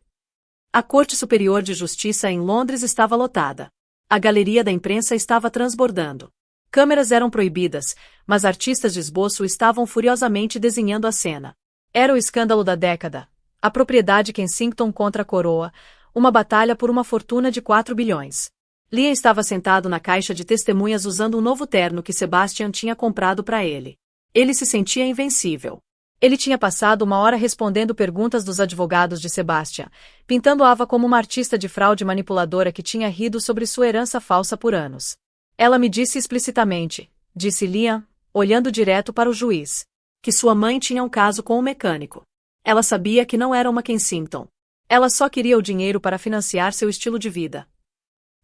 A Corte Superior de Justiça em Londres estava lotada. A galeria da imprensa estava transbordando. Câmeras eram proibidas, mas artistas de esboço estavam furiosamente desenhando a cena. Era o escândalo da década. A propriedade Kensington contra a coroa, uma batalha por uma fortuna de 4 bilhões. Liam estava sentado na caixa de testemunhas usando um novo terno que Sebastian tinha comprado para ele. Ele se sentia invencível. Ele tinha passado uma hora respondendo perguntas dos advogados de Sebastian, pintando Ava como uma artista de fraude manipuladora que tinha rido sobre sua herança falsa por anos. Ela me disse explicitamente, disse Liam, olhando direto para o juiz, que sua mãe tinha um caso com um mecânico. Ela sabia que não era uma Kensington. Ela só queria o dinheiro para financiar seu estilo de vida.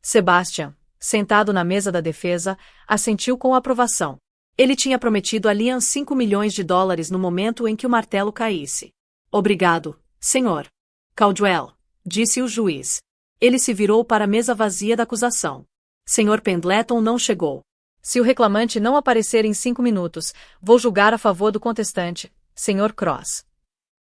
Sebastian, sentado na mesa da defesa, assentiu com aprovação. Ele tinha prometido a Liam 5 milhões de dólares no momento em que o martelo caísse. Obrigado, senhor Caldwell, disse o juiz. Ele se virou para a mesa vazia da acusação. Sr. Pendleton não chegou. Se o reclamante não aparecer em 5 minutos, vou julgar a favor do contestante, Sr. Cross.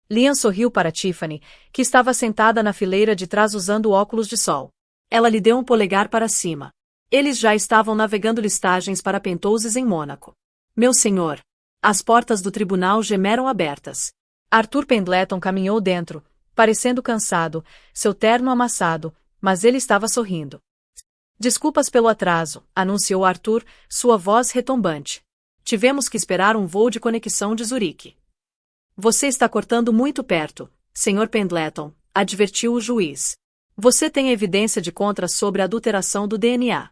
Liam sorriu para Tiffany, que estava sentada na fileira de trás usando óculos de sol. Ela lhe deu um polegar para cima. Eles já estavam navegando listagens para Pentoses em Mônaco. Meu senhor. As portas do tribunal gemeram abertas. Arthur Pendleton caminhou dentro, parecendo cansado, seu terno amassado, mas ele estava sorrindo. Desculpas pelo atraso, anunciou Arthur, sua voz retumbante. Tivemos que esperar um voo de conexão de Zurique. Você está cortando muito perto, Sr. Pendleton, advertiu o juiz. Você tem evidência de contra sobre a adulteração do DNA.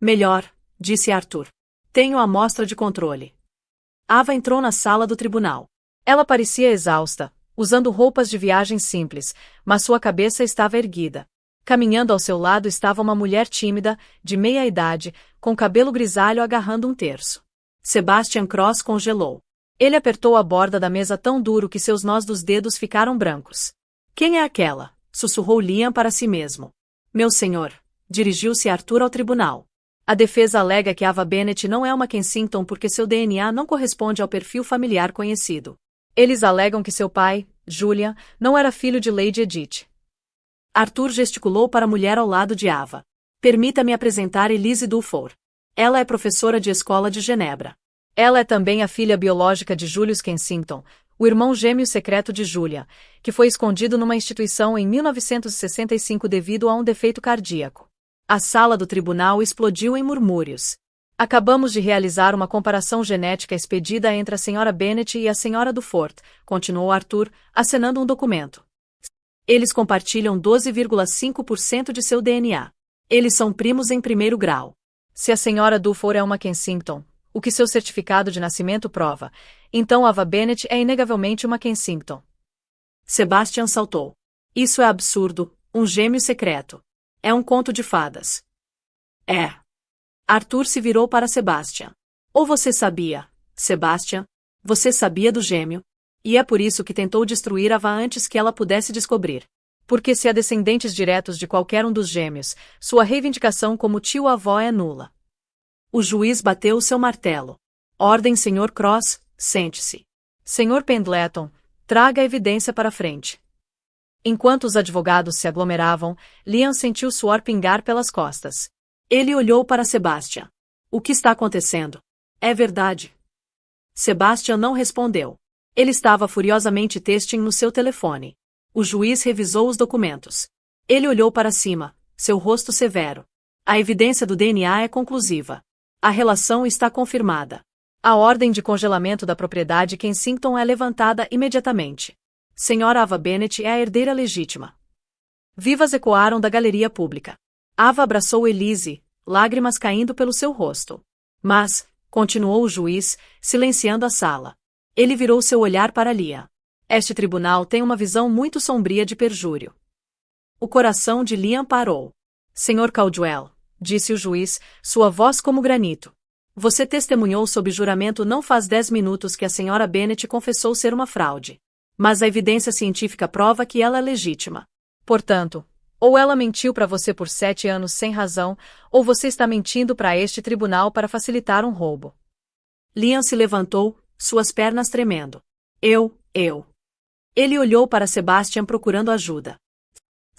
Melhor, disse Arthur. Tenho a amostra de controle. Ava entrou na sala do tribunal. Ela parecia exausta, usando roupas de viagem simples, mas sua cabeça estava erguida. Caminhando ao seu lado estava uma mulher tímida, de meia idade, com cabelo grisalho agarrando um terço. Sebastian Cross congelou. Ele apertou a borda da mesa tão duro que seus nós dos dedos ficaram brancos. Quem é aquela? Sussurrou Liam para si mesmo. Meu senhor, dirigiu-se Arthur ao tribunal. A defesa alega que Ava Bennett não é uma Kensington porque seu DNA não corresponde ao perfil familiar conhecido. Eles alegam que seu pai, Julian, não era filho de Lady Edith. Arthur gesticulou para a mulher ao lado de Ava. Permita-me apresentar Elise Dufour. Ela é professora de escola de Genebra. Ela é também a filha biológica de Julius Kensington, o irmão gêmeo secreto de Julia, que foi escondido numa instituição em 1965 devido a um defeito cardíaco. A sala do tribunal explodiu em murmúrios. Acabamos de realizar uma comparação genética expedida entre a Sra. Bennett e a Sra. Dufour, continuou Arthur, acenando um documento. Eles compartilham 12,5% de seu DNA. Eles são primos em primeiro grau. Se a Sra. Dufour é uma Kensington, o que seu certificado de nascimento prova, então Ava Bennett é inegavelmente uma Kensington. Sebastian saltou. Isso é absurdo, um gêmeo secreto. É um conto de fadas. É. Arthur se virou para Sebastian. Ou você sabia, Sebastian? Você sabia do gêmeo? E é por isso que tentou destruir Ava antes que ela pudesse descobrir. Porque se há descendentes diretos de qualquer um dos gêmeos, sua reivindicação como tio-avó é nula. O juiz bateu seu martelo. Ordem, Sr. Cross, sente-se. Sr. Pendleton, traga a evidência para frente. Enquanto os advogados se aglomeravam, Liam sentiu suor pingar pelas costas. Ele olhou para Sebastian. O que está acontecendo? É verdade. Sebastian não respondeu. Ele estava furiosamente texting no seu telefone. O juiz revisou os documentos. Ele olhou para cima, seu rosto severo. A evidência do DNA é conclusiva. A relação está confirmada. A ordem de congelamento da propriedade Kensington é levantada imediatamente. Senhora Ava Bennett é a herdeira legítima. Vivas ecoaram da galeria pública. Ava abraçou Elise, lágrimas caindo pelo seu rosto. Mas, continuou o juiz, silenciando a sala. Ele virou seu olhar para Liam. Este tribunal tem uma visão muito sombria de perjúrio. O coração de Liam parou. Sr. Caldwell, disse o juiz, sua voz como granito. Você testemunhou sob juramento não faz 10 minutos que a Sra. Bennett confessou ser uma fraude. Mas a evidência científica prova que ela é legítima. Portanto, ou ela mentiu para você por 7 anos sem razão, ou você está mentindo para este tribunal para facilitar um roubo. Liam se levantou, suas pernas tremendo. Eu. Ele olhou para Sebastian procurando ajuda.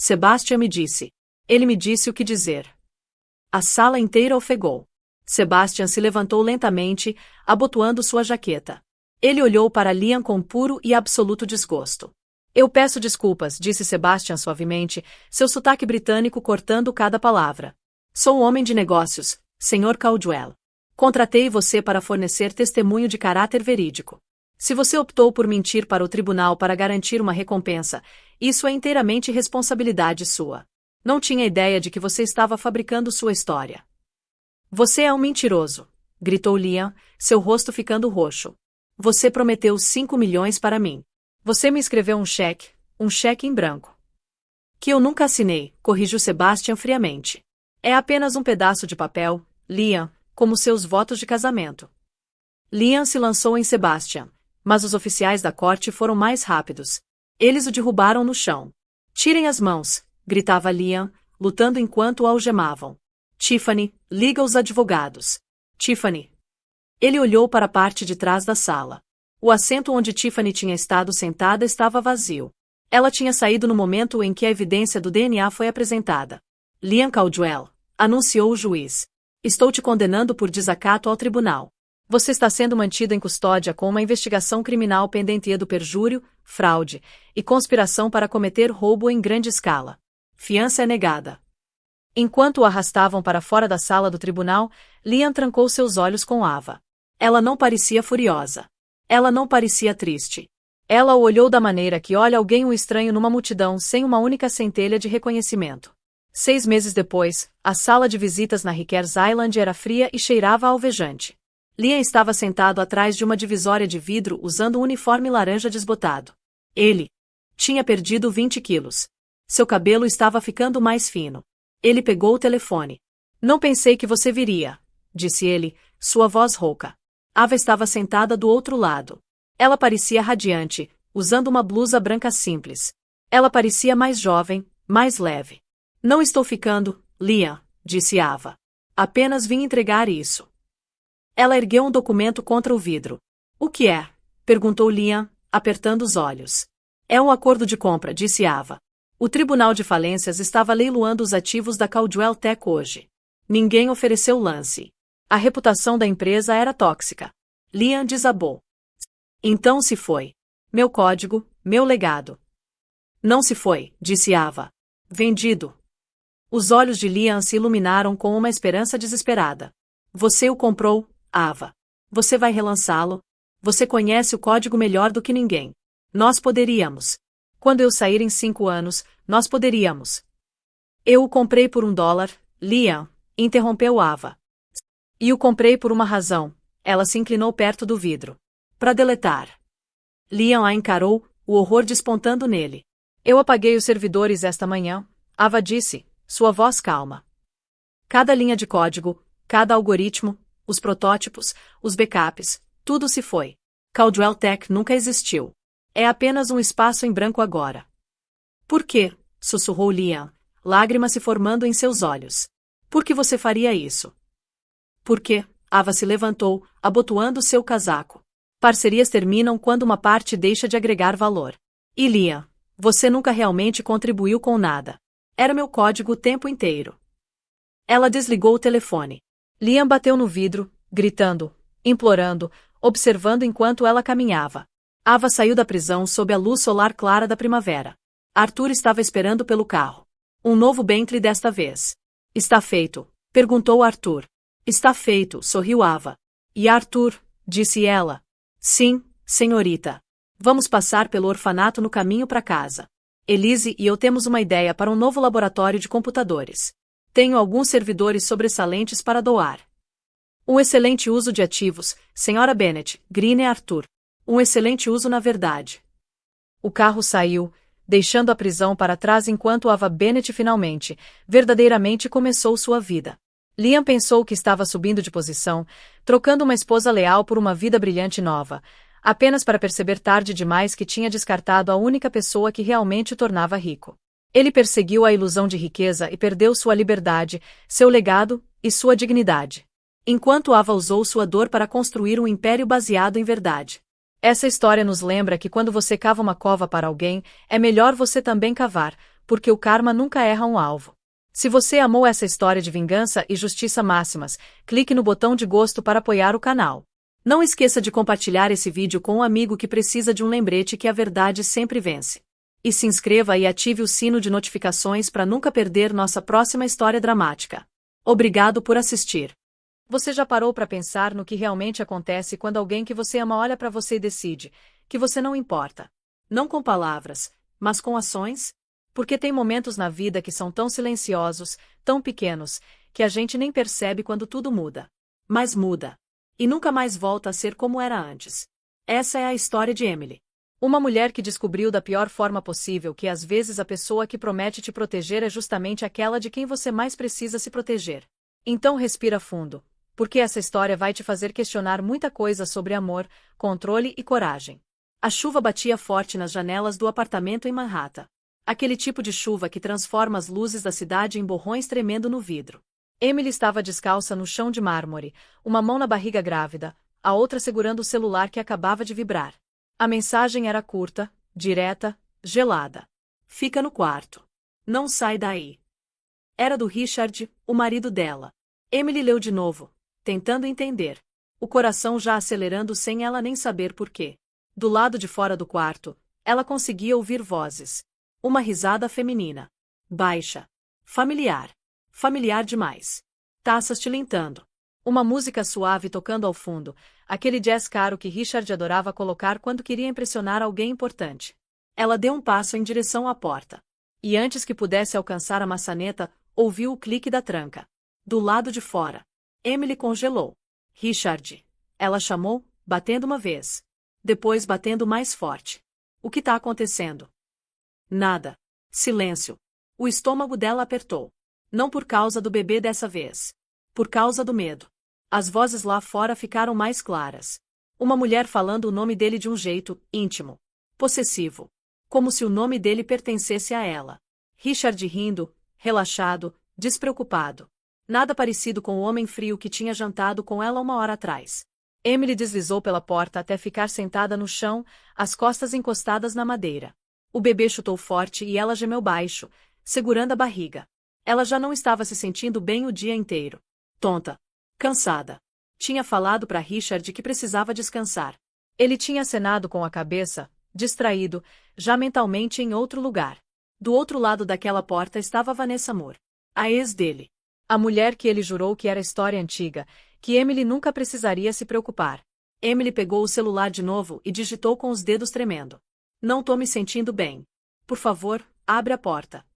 Sebastian me disse. Ele me disse o que dizer. A sala inteira ofegou. Sebastian se levantou lentamente, abotoando sua jaqueta. Ele olhou para Liam com puro e absoluto desgosto. Eu peço desculpas, disse Sebastian suavemente, seu sotaque britânico cortando cada palavra. Sou um homem de negócios, Sr. Caldwell. Contratei você para fornecer testemunho de caráter verídico. Se você optou por mentir para o tribunal para garantir uma recompensa, isso é inteiramente responsabilidade sua. Não tinha ideia de que você estava fabricando sua história. Você é um mentiroso, gritou Liam, seu rosto ficando roxo. Você prometeu 5 milhões para mim. Você me escreveu um cheque em branco. Que eu nunca assinei, corrigiu Sebastian friamente. É apenas um pedaço de papel, Liam, como seus votos de casamento. Liam se lançou em Sebastian, mas os oficiais da corte foram mais rápidos. Eles o derrubaram no chão. Tirem as mãos, gritava Liam, lutando enquanto o algemavam. Tiffany, liga os advogados. Tiffany. Ele olhou para a parte de trás da sala. O assento onde Tiffany tinha estado sentada estava vazio. Ela tinha saído no momento em que a evidência do DNA foi apresentada. Liam Caldwell, anunciou o juiz. Estou te condenando por desacato ao tribunal. Você está sendo mantido em custódia com uma investigação criminal pendente do perjúrio, fraude e conspiração para cometer roubo em grande escala. Fiança é negada. Enquanto o arrastavam para fora da sala do tribunal, Liam trancou seus olhos com Ava. Ela não parecia furiosa. Ela não parecia triste. Ela o olhou da maneira que olha alguém um estranho numa multidão sem uma única centelha de reconhecimento. 6 meses depois, a sala de visitas na Rikers Island era fria e cheirava a alvejante. Liam estava sentado atrás de uma divisória de vidro usando um uniforme laranja desbotado. Ele tinha perdido 20 quilos. Seu cabelo estava ficando mais fino. Ele pegou o telefone. Não pensei que você viria, disse ele, sua voz rouca. Ava estava sentada do outro lado. Ela parecia radiante, usando uma blusa branca simples. Ela parecia mais jovem, mais leve. Não estou ficando, Liam, disse Ava. Apenas vim entregar isso. Ela ergueu um documento contra o vidro. O que é? Perguntou Liam, apertando os olhos. É um acordo de compra, disse Ava. O Tribunal de Falências estava leiloando os ativos da Caldwell Tech hoje. Ninguém ofereceu lance. A reputação da empresa era tóxica. Liam desabou. Então se foi. Meu código, meu legado. Não se foi, disse Ava. Vendido. Os olhos de Liam se iluminaram com uma esperança desesperada. Você o comprou, Ava. Você vai relançá-lo? Você conhece o código melhor do que ninguém. Nós poderíamos. Quando eu sair em 5 anos, nós poderíamos. Eu o comprei por $1, Liam, interrompeu Ava. E o comprei por uma razão. Ela se inclinou perto do vidro. Para deletar. Liam a encarou, o horror despontando nele. Eu apaguei os servidores esta manhã, Ava disse, sua voz calma. Cada linha de código, cada algoritmo, os protótipos, os backups, tudo se foi. Caldwell Tech nunca existiu. É apenas um espaço em branco agora. Por quê? Sussurrou Liam, lágrimas se formando em seus olhos. Por que você faria isso? Por quê? Ava se levantou, abotoando seu casaco. Parcerias terminam quando uma parte deixa de agregar valor. E Liam, você nunca realmente contribuiu com nada. Era meu código o tempo inteiro. Ela desligou o telefone. Liam bateu no vidro, gritando, implorando, observando enquanto ela caminhava. Ava saiu da prisão sob a luz solar clara da primavera. Arthur estava esperando pelo carro. Um novo Bentley desta vez. Está feito, perguntou Arthur. Está feito, sorriu Ava. E Arthur, disse ela. Sim, senhorita. Vamos passar pelo orfanato no caminho para casa. Elise e eu temos uma ideia para um novo laboratório de computadores. Tenho alguns servidores sobressalentes para doar. Um excelente uso de ativos, Sra. Bennet, Green e Arthur. Um excelente uso na verdade. O carro saiu, deixando a prisão para trás enquanto Ava Bennet finalmente, verdadeiramente começou sua vida. Liam pensou que estava subindo de posição, trocando uma esposa leal por uma vida brilhante nova, apenas para perceber tarde demais que tinha descartado a única pessoa que realmente o tornava rico. Ele perseguiu a ilusão de riqueza e perdeu sua liberdade, seu legado e sua dignidade. Enquanto Ava usou sua dor para construir um império baseado em verdade. Essa história nos lembra que quando você cava uma cova para alguém, é melhor você também cavar, porque o karma nunca erra um alvo. Se você amou essa história de vingança e justiça máximas, clique no botão de gosto para apoiar o canal. Não esqueça de compartilhar esse vídeo com um amigo que precisa de um lembrete que a verdade sempre vence. E se inscreva e ative o sino de notificações para nunca perder nossa próxima história dramática. Obrigado por assistir. Você já parou para pensar no que realmente acontece quando alguém que você ama olha para você e decide que você não importa? Não com palavras, mas com ações? Porque tem momentos na vida que são tão silenciosos, tão pequenos, que a gente nem percebe quando tudo muda. Mas muda. E nunca mais volta a ser como era antes. Essa é a história de Emily. Uma mulher que descobriu da pior forma possível que às vezes a pessoa que promete te proteger é justamente aquela de quem você mais precisa se proteger. Então respira fundo, porque essa história vai te fazer questionar muita coisa sobre amor, controle e coragem. A chuva batia forte nas janelas do apartamento em Manhattan. Aquele tipo de chuva que transforma as luzes da cidade em borrões tremendo no vidro. Emily estava descalça no chão de mármore, uma mão na barriga grávida, a outra segurando o celular que acabava de vibrar. A mensagem era curta, direta, gelada. Fica no quarto. Não sai daí. Era do Richard, o marido dela. Emily leu de novo, tentando entender. O coração já acelerando sem ela nem saber por quê. Do lado de fora do quarto, ela conseguia ouvir vozes. Uma risada feminina. Baixa. Familiar. Familiar demais. Taças tilintando. Uma música suave tocando ao fundo, aquele jazz caro que Richard adorava colocar quando queria impressionar alguém importante. Ela deu um passo em direção à porta. E antes que pudesse alcançar a maçaneta, ouviu o clique da tranca. Do lado de fora. Emily congelou. Richard. Ela chamou, batendo uma vez. Depois batendo mais forte. O que está acontecendo? Nada. Silêncio. O estômago dela apertou. Não por causa do bebê dessa vez. Por causa do medo. As vozes lá fora ficaram mais claras. Uma mulher falando o nome dele de um jeito íntimo. Possessivo. Como se o nome dele pertencesse a ela. Richard rindo, relaxado, despreocupado. Nada parecido com o homem frio que tinha jantado com ela uma hora atrás. Emily deslizou pela porta até ficar sentada no chão, as costas encostadas na madeira. O bebê chutou forte e ela gemeu baixo, segurando a barriga. Ela já não estava se sentindo bem o dia inteiro. Tonta. Cansada. Tinha falado para Richard que precisava descansar. Ele tinha acenado com a cabeça, distraído, já mentalmente em outro lugar. Do outro lado daquela porta estava Vanessa Moore. A ex dele. A mulher que ele jurou que era história antiga, que Emily nunca precisaria se preocupar. Emily pegou o celular de novo e digitou com os dedos tremendo. Não tô me sentindo bem. Por favor, abre a porta.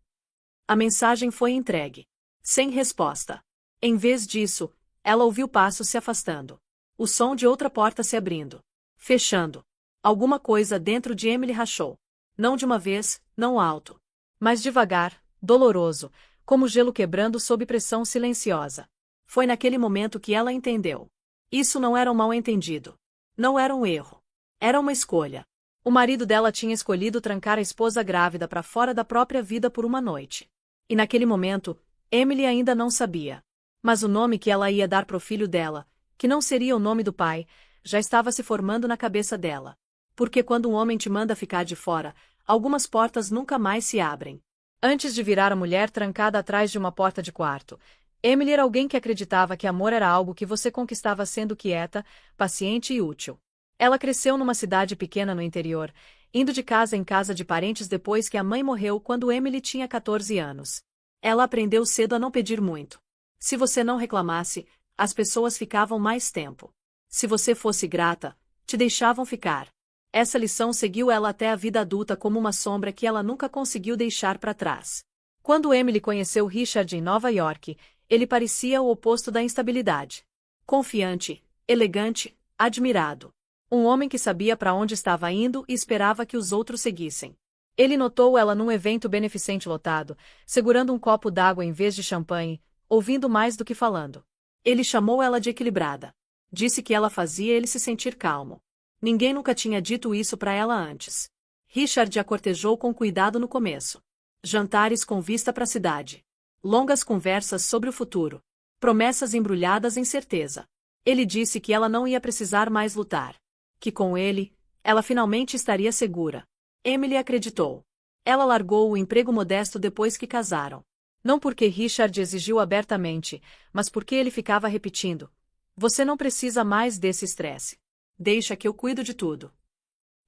A mensagem foi entregue. Sem resposta. Em vez disso, ela ouviu passos se afastando. O som de outra porta se abrindo. Fechando. Alguma coisa dentro de Emily rachou. Não de uma vez, não alto. Mas devagar, doloroso, como gelo quebrando sob pressão silenciosa. Foi naquele momento que ela entendeu. Isso não era um mal-entendido. Não era um erro. Era uma escolha. O marido dela tinha escolhido trancar a esposa grávida para fora da própria vida por uma noite. E naquele momento, Emily ainda não sabia. Mas o nome que ela ia dar pro filho dela, que não seria o nome do pai, já estava se formando na cabeça dela. Porque quando um homem te manda ficar de fora, algumas portas nunca mais se abrem. Antes de virar a mulher trancada atrás de uma porta de quarto, Emily era alguém que acreditava que amor era algo que você conquistava sendo quieta, paciente e útil. Ela cresceu numa cidade pequena no interior, indo de casa em casa de parentes depois que a mãe morreu quando Emily tinha 14 anos. Ela aprendeu cedo a não pedir muito. Se você não reclamasse, as pessoas ficavam mais tempo. Se você fosse grata, te deixavam ficar. Essa lição seguiu ela até a vida adulta como uma sombra que ela nunca conseguiu deixar para trás. Quando Emily conheceu Richard em Nova York, ele parecia o oposto da instabilidade. Confiante, elegante, admirado. Um homem que sabia para onde estava indo e esperava que os outros seguissem. Ele notou ela num evento beneficente lotado, segurando um copo d'água em vez de champanhe, ouvindo mais do que falando. Ele chamou ela de equilibrada. Disse que ela fazia ele se sentir calmo. Ninguém nunca tinha dito isso para ela antes. Richard a cortejou com cuidado no começo. Jantares com vista para a cidade. Longas conversas sobre o futuro. Promessas embrulhadas em certeza. Ele disse que ela não ia precisar mais lutar. Que com ele, ela finalmente estaria segura. Emily acreditou. Ela largou o emprego modesto depois que casaram. Não porque Richard exigiu abertamente, mas porque ele ficava repetindo: "Você não precisa mais desse estresse. Deixa que eu cuido de tudo."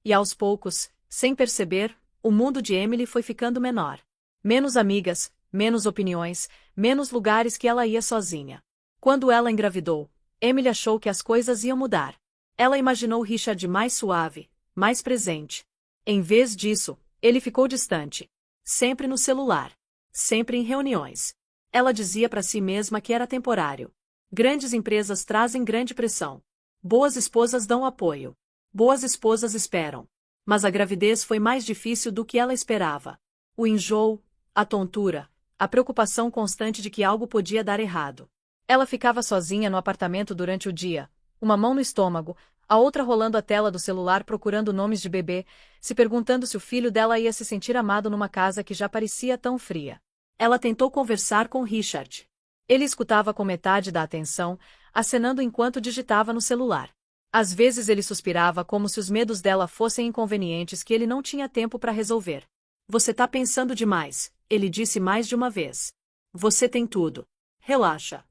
E aos poucos, sem perceber, o mundo de Emily foi ficando menor. Menos amigas, menos opiniões, menos lugares que ela ia sozinha. Quando ela engravidou, Emily achou que as coisas iam mudar. Ela imaginou Richard mais suave, mais presente. Em vez disso, ele ficou distante. Sempre no celular. Sempre em reuniões. Ela dizia para si mesma que era temporário. Grandes empresas trazem grande pressão. Boas esposas dão apoio. Boas esposas esperam. Mas a gravidez foi mais difícil do que ela esperava. O enjoo, a tontura, a preocupação constante de que algo podia dar errado. Ela ficava sozinha no apartamento durante o dia, uma mão no estômago, a outra rolando a tela do celular procurando nomes de bebê, se perguntando se o filho dela ia se sentir amado numa casa que já parecia tão fria. Ela tentou conversar com Richard. Ele escutava com metade da atenção, acenando enquanto digitava no celular. Às vezes ele suspirava como se os medos dela fossem inconvenientes que ele não tinha tempo para resolver. "Você tá pensando demais", ele disse mais de uma vez. "Você tem tudo. Relaxa."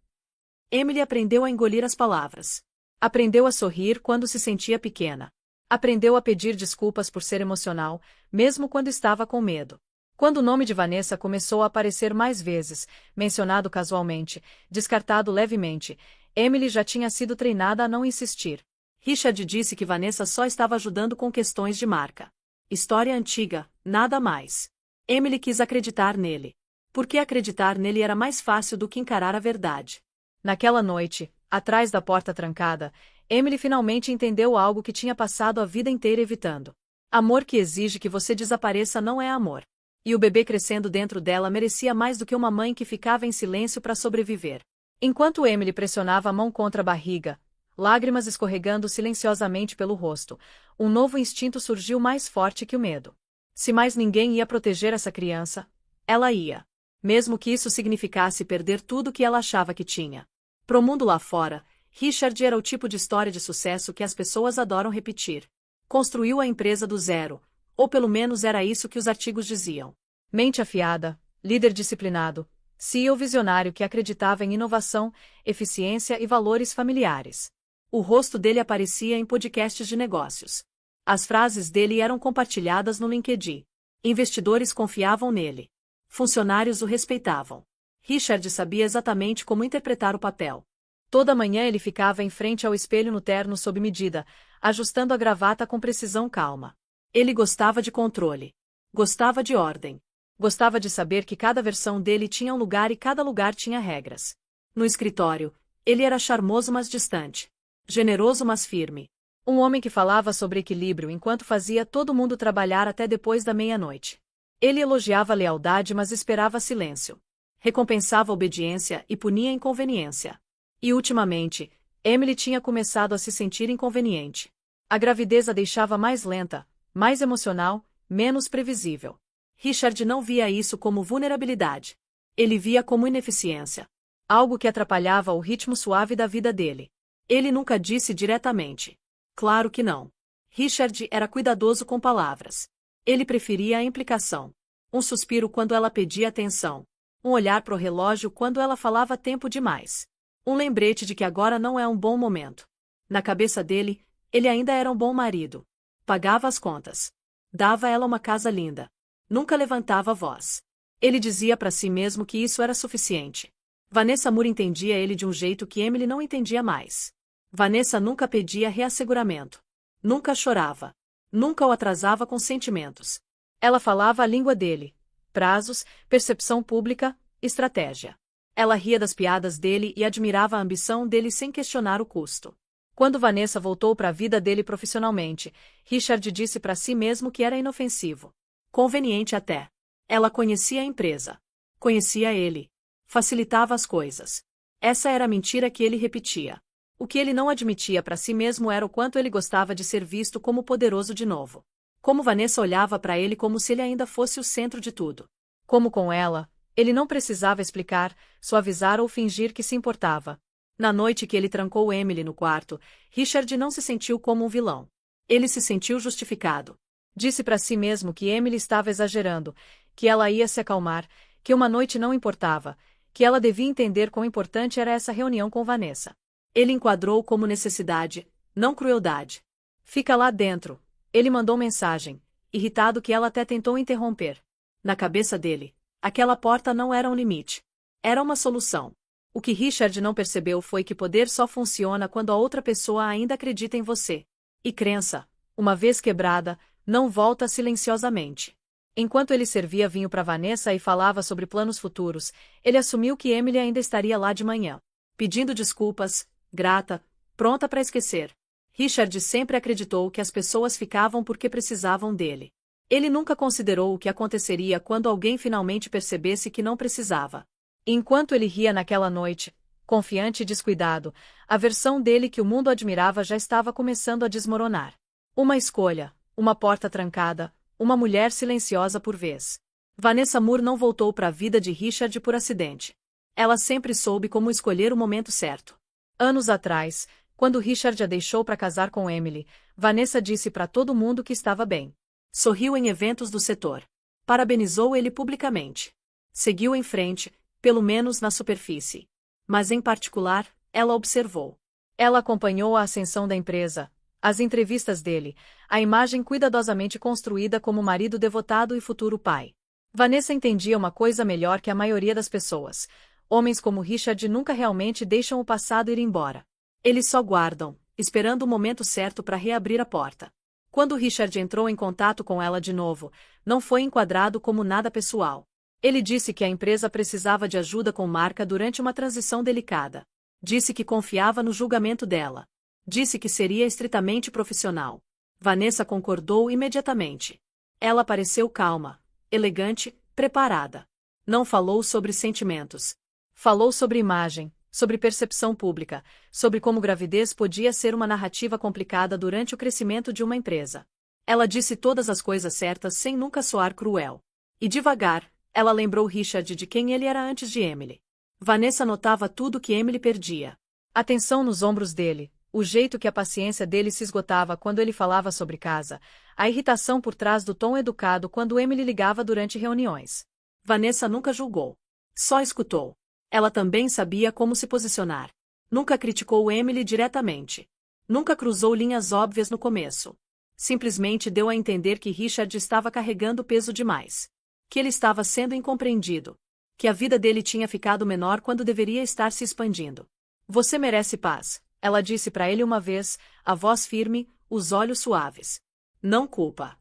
Emily aprendeu a engolir as palavras. Aprendeu a sorrir quando se sentia pequena. Aprendeu a pedir desculpas por ser emocional, mesmo quando estava com medo. Quando o nome de Vanessa começou a aparecer mais vezes, mencionado casualmente, descartado levemente, Emily já tinha sido treinada a não insistir. Richard disse que Vanessa só estava ajudando com questões de marca. História antiga, nada mais. Emily quis acreditar nele. Porque acreditar nele era mais fácil do que encarar a verdade. Naquela noite, atrás da porta trancada, Emily finalmente entendeu algo que tinha passado a vida inteira evitando. Amor que exige que você desapareça não é amor. E o bebê crescendo dentro dela merecia mais do que uma mãe que ficava em silêncio para sobreviver. Enquanto Emily pressionava a mão contra a barriga, lágrimas escorregando silenciosamente pelo rosto, um novo instinto surgiu mais forte que o medo. Se mais ninguém ia proteger essa criança, ela ia. Mesmo que isso significasse perder tudo que ela achava que tinha. Pro mundo lá fora, Richard era o tipo de história de sucesso que as pessoas adoram repetir. Construiu a empresa do zero, ou pelo menos era isso que os artigos diziam. Mente afiada, líder disciplinado, CEO visionário que acreditava em inovação, eficiência e valores familiares. O rosto dele aparecia em podcasts de negócios. As frases dele eram compartilhadas no LinkedIn. Investidores confiavam nele. Funcionários o respeitavam. Richard sabia exatamente como interpretar o papel. Toda manhã ele ficava em frente ao espelho no terno sob medida, ajustando a gravata com precisão calma. Ele gostava de controle. Gostava de ordem. Gostava de saber que cada versão dele tinha um lugar e cada lugar tinha regras. No escritório, ele era charmoso mas distante. Generoso mas firme. Um homem que falava sobre equilíbrio enquanto fazia todo mundo trabalhar até depois da meia-noite. Ele elogiava a lealdade mas esperava silêncio. Recompensava a obediência e punia a inconveniência. E ultimamente, Emily tinha começado a se sentir inconveniente. A gravidez a deixava mais lenta, mais emocional, menos previsível. Richard não via isso como vulnerabilidade. Ele via como ineficiência. Algo que atrapalhava o ritmo suave da vida dele. Ele nunca disse diretamente. Claro que não. Richard era cuidadoso com palavras. Ele preferia a implicação. Um suspiro quando ela pedia atenção. Um olhar pro relógio quando ela falava tempo demais. Um lembrete de que agora não é um bom momento. Na cabeça dele, ele ainda era um bom marido. Pagava as contas. Dava a ela uma casa linda. Nunca levantava a voz. Ele dizia para si mesmo que isso era suficiente. Vanessa Moore entendia ele de um jeito que Emily não entendia mais. Vanessa nunca pedia reasseguramento. Nunca chorava. Nunca o atrasava com sentimentos. Ela falava a língua dele. Prazos, percepção pública, estratégia. Ela ria das piadas dele e admirava a ambição dele sem questionar o custo. Quando Vanessa voltou para a vida dele profissionalmente, Richard disse para si mesmo que era inofensivo. Conveniente até. Ela conhecia a empresa. Conhecia ele. Facilitava as coisas. Essa era a mentira que ele repetia. O que ele não admitia para si mesmo era o quanto ele gostava de ser visto como poderoso de novo. Como Vanessa olhava para ele como se ele ainda fosse o centro de tudo. Como com ela, ele não precisava explicar, suavizar ou fingir que se importava. Na noite que ele trancou Emily no quarto, Richard não se sentiu como um vilão. Ele se sentiu justificado. Disse para si mesmo que Emily estava exagerando, que ela ia se acalmar, que uma noite não importava, que ela devia entender quão importante era essa reunião com Vanessa. Ele enquadrou como necessidade, não crueldade. Fica lá dentro. Ele mandou mensagem, irritado que ela até tentou interromper. Na cabeça dele, aquela porta não era um limite. Era uma solução. O que Richard não percebeu foi que poder só funciona quando a outra pessoa ainda acredita em você. E crença, uma vez quebrada, não volta silenciosamente. Enquanto ele servia vinho para Vanessa e falava sobre planos futuros, ele assumiu que Emily ainda estaria lá de manhã. Pedindo desculpas, grata, pronta para esquecer. Richard sempre acreditou que as pessoas ficavam porque precisavam dele. Ele nunca considerou o que aconteceria quando alguém finalmente percebesse que não precisava. Enquanto ele ria naquela noite, confiante e descuidado, a versão dele que o mundo admirava já estava começando a desmoronar. Uma escolha, uma porta trancada, uma mulher silenciosa por vez. Vanessa Moore não voltou para a vida de Richard por acidente. Ela sempre soube como escolher o momento certo. Anos atrás, quando Richard a deixou para casar com Emily, Vanessa disse para todo mundo que estava bem. Sorriu em eventos do setor. Parabenizou ele publicamente. Seguiu em frente, pelo menos na superfície. Mas em particular, ela observou. Ela acompanhou a ascensão da empresa, as entrevistas dele, a imagem cuidadosamente construída como marido devotado e futuro pai. Vanessa entendia uma coisa melhor que a maioria das pessoas. Homens como Richard nunca realmente deixam o passado ir embora. Eles só guardam, esperando o momento certo para reabrir a porta. Quando Richard entrou em contato com ela de novo, não foi enquadrado como nada pessoal. Ele disse que a empresa precisava de ajuda com marca durante uma transição delicada. Disse que confiava no julgamento dela. Disse que seria estritamente profissional. Vanessa concordou imediatamente. Ela pareceu calma, elegante, preparada. Não falou sobre sentimentos. Falou sobre imagem, sobre percepção pública, sobre como gravidez podia ser uma narrativa complicada durante o crescimento de uma empresa. Ela disse todas as coisas certas sem nunca soar cruel. E devagar, ela lembrou Richard de quem ele era antes de Emily. Vanessa notava tudo que Emily perdia. A tensão nos ombros dele, o jeito que a paciência dele se esgotava quando ele falava sobre casa, a irritação por trás do tom educado quando Emily ligava durante reuniões. Vanessa nunca julgou. Só escutou. Ela também sabia como se posicionar. Nunca criticou Emily diretamente. Nunca cruzou linhas óbvias no começo. Simplesmente deu a entender que Richard estava carregando peso demais. Que ele estava sendo incompreendido. Que a vida dele tinha ficado menor quando deveria estar se expandindo. Você merece paz, ela disse para ele uma vez, a voz firme, os olhos suaves. Não culpa.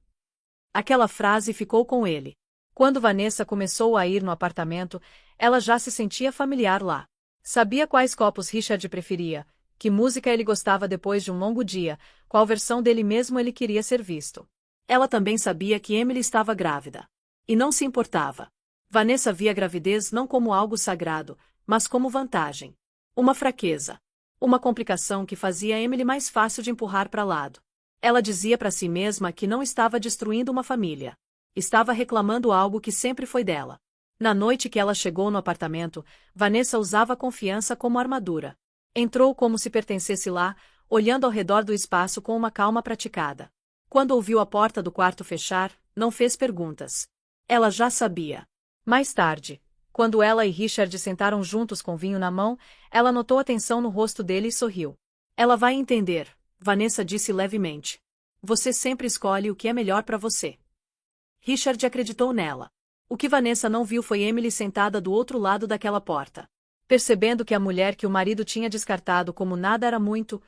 Aquela frase ficou com ele. Quando Vanessa começou a ir no apartamento, ela já se sentia familiar lá. Sabia quais copos Richard preferia, que música ele gostava depois de um longo dia, qual versão dele mesmo ele queria ser visto. Ela também sabia que Emily estava grávida. E não se importava. Vanessa via a gravidez não como algo sagrado, mas como vantagem. Uma fraqueza. Uma complicação que fazia Emily mais fácil de empurrar para lado. Ela dizia para si mesma que não estava destruindo uma família. Estava reclamando algo que sempre foi dela. Na noite que ela chegou no apartamento, Vanessa usava a confiança como armadura. Entrou como se pertencesse lá, olhando ao redor do espaço com uma calma praticada. Quando ouviu a porta do quarto fechar, não fez perguntas. Ela já sabia. Mais tarde, quando ela e Richard sentaram juntos com vinho na mão, ela notou a tensão no rosto dele e sorriu. Ela vai entender, Vanessa disse levemente. Você sempre escolhe o que é melhor para você. Richard acreditou nela. O que Vanessa não viu foi Emily sentada do outro lado daquela porta. Percebendo que a mulher que o marido tinha descartado como nada era muito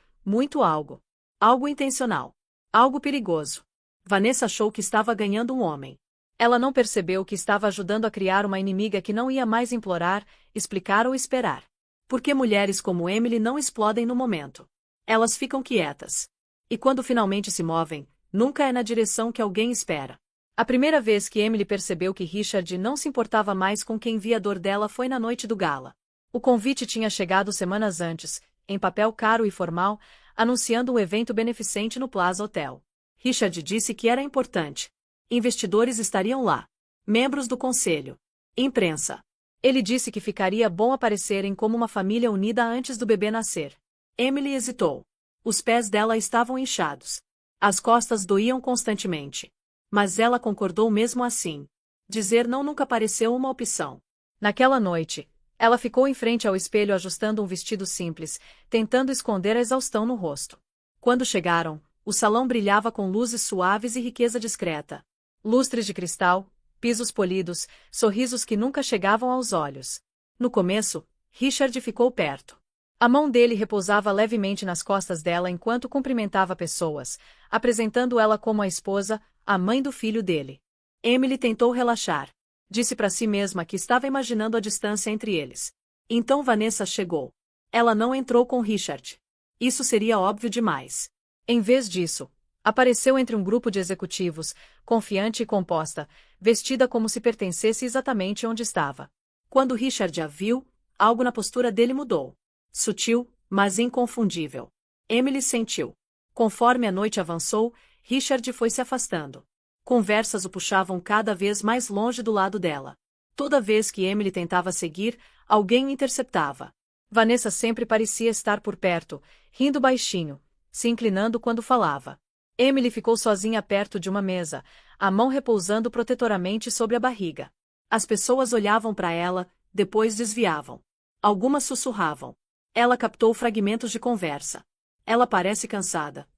algo. Algo intencional. Algo perigoso. Vanessa achou que estava ganhando um homem. Ela não percebeu que estava ajudando a criar uma inimiga que não ia mais implorar, explicar ou esperar. Porque mulheres como Emily não explodem no momento. Elas ficam quietas. E quando finalmente se movem, nunca é na direção que alguém espera. A primeira vez que Emily percebeu que Richard não se importava mais com quem via a dor dela foi na noite do gala. O convite tinha chegado semanas antes, em papel caro e formal, anunciando um evento beneficente no Plaza Hotel. Richard disse que era importante. Investidores estariam lá. Membros do conselho. Imprensa. Ele disse que ficaria bom aparecerem como uma família unida antes do bebê nascer. Emily hesitou. Os pés dela estavam inchados. As costas doíam constantemente. Mas ela concordou mesmo assim. Dizer não nunca pareceu uma opção. Naquela noite, ela ficou em frente ao espelho ajustando um vestido simples, tentando esconder a exaustão no rosto. Quando chegaram, o salão brilhava com luzes suaves e riqueza discreta. Lustres de cristal, pisos polidos, sorrisos que nunca chegavam aos olhos. No começo, Richard ficou perto. A mão dele repousava levemente nas costas dela enquanto cumprimentava pessoas, apresentando ela como a esposa, a mãe do filho dele. Emily tentou relaxar. Disse para si mesma que estava imaginando a distância entre eles. Então Vanessa chegou. Ela não entrou com Richard. Isso seria óbvio demais. Em vez disso, apareceu entre um grupo de executivos, confiante e composta, vestida como se pertencesse exatamente onde estava. Quando Richard a viu, algo na postura dele mudou. Sutil, mas inconfundível. Emily sentiu. Conforme a noite avançou, Richard foi se afastando. Conversas o puxavam cada vez mais longe do lado dela. Toda vez que Emily tentava seguir, alguém o interceptava. Vanessa sempre parecia estar por perto, rindo baixinho, se inclinando quando falava. Emily ficou sozinha perto de uma mesa, a mão repousando protetoramente sobre a barriga. As pessoas olhavam para ela, depois desviavam. Algumas sussurravam. Ela captou fragmentos de conversa. Ela parece cansada.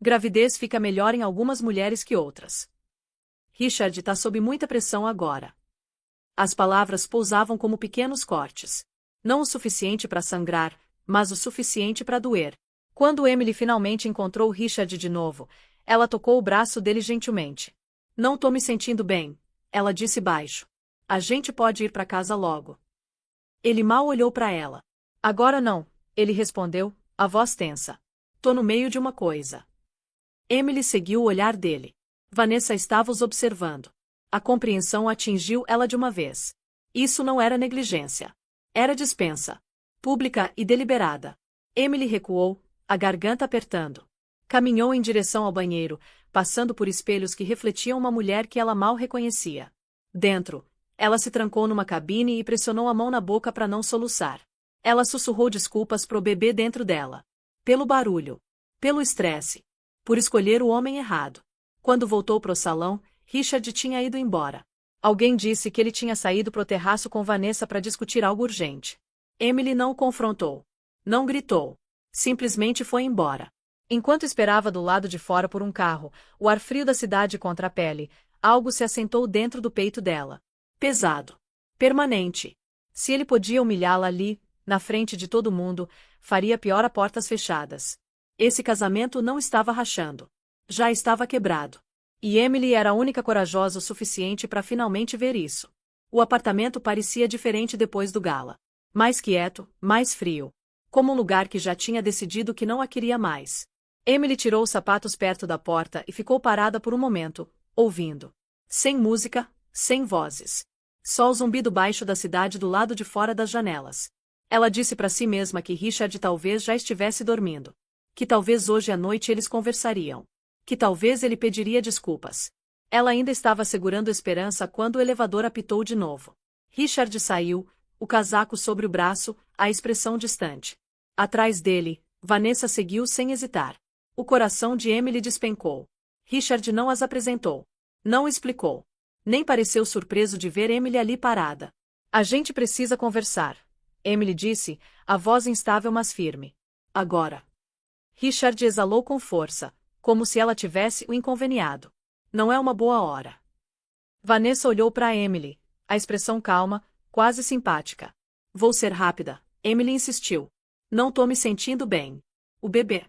Gravidez fica melhor em algumas mulheres que outras. Richard está sob muita pressão agora. As palavras pousavam como pequenos cortes. Não o suficiente para sangrar, mas o suficiente para doer. Quando Emily finalmente encontrou Richard de novo, ela tocou o braço dele gentilmente. Não tô me sentindo bem, ela disse baixo. A gente pode ir para casa logo. Ele mal olhou para ela. Agora não, ele respondeu, a voz tensa. Tô no meio de uma coisa. Emily seguiu o olhar dele. Vanessa estava os observando. A compreensão atingiu ela de uma vez. Isso não era negligência. Era dispensa. Pública e deliberada. Emily recuou, a garganta apertando. Caminhou em direção ao banheiro, passando por espelhos que refletiam uma mulher que ela mal reconhecia. Dentro, ela se trancou numa cabine e pressionou a mão na boca para não soluçar. Ela sussurrou desculpas pro bebê dentro dela. Pelo barulho. Pelo estresse. Por escolher o homem errado. Quando voltou pro salão, Richard tinha ido embora. Alguém disse que ele tinha saído pro terraço com Vanessa para discutir algo urgente. Emily não o confrontou. Não gritou. Simplesmente foi embora. Enquanto esperava do lado de fora por um carro, o ar frio da cidade contra a pele, algo se assentou dentro do peito dela. Pesado. Permanente. Se ele podia humilhá-la ali, na frente de todo mundo, faria pior a portas fechadas. Esse casamento não estava rachando. Já estava quebrado. E Emily era a única corajosa o suficiente para finalmente ver isso. O apartamento parecia diferente depois do gala. Mais quieto, mais frio. Como um lugar que já tinha decidido que não a queria mais. Emily tirou os sapatos perto da porta e ficou parada por um momento, ouvindo. Sem música, sem vozes. Só o zumbido baixo da cidade do lado de fora das janelas. Ela disse para si mesma que Richard talvez já estivesse dormindo. Que talvez hoje à noite eles conversariam. Que talvez ele pediria desculpas. Ela ainda estava segurando esperança quando o elevador apitou de novo. Richard saiu, o casaco sobre o braço, a expressão distante. Atrás dele, Vanessa seguiu sem hesitar. O coração de Emily despencou. Richard não as apresentou. Não explicou. Nem pareceu surpreso de ver Emily ali parada. A gente precisa conversar, Emily disse, a voz instável mas firme. Agora. Richard exalou com força, como se ela tivesse o inconveniado. Não é uma boa hora. Vanessa olhou para Emily, a expressão calma, quase simpática. Vou ser rápida, Emily insistiu. Não tô me sentindo bem. O bebê.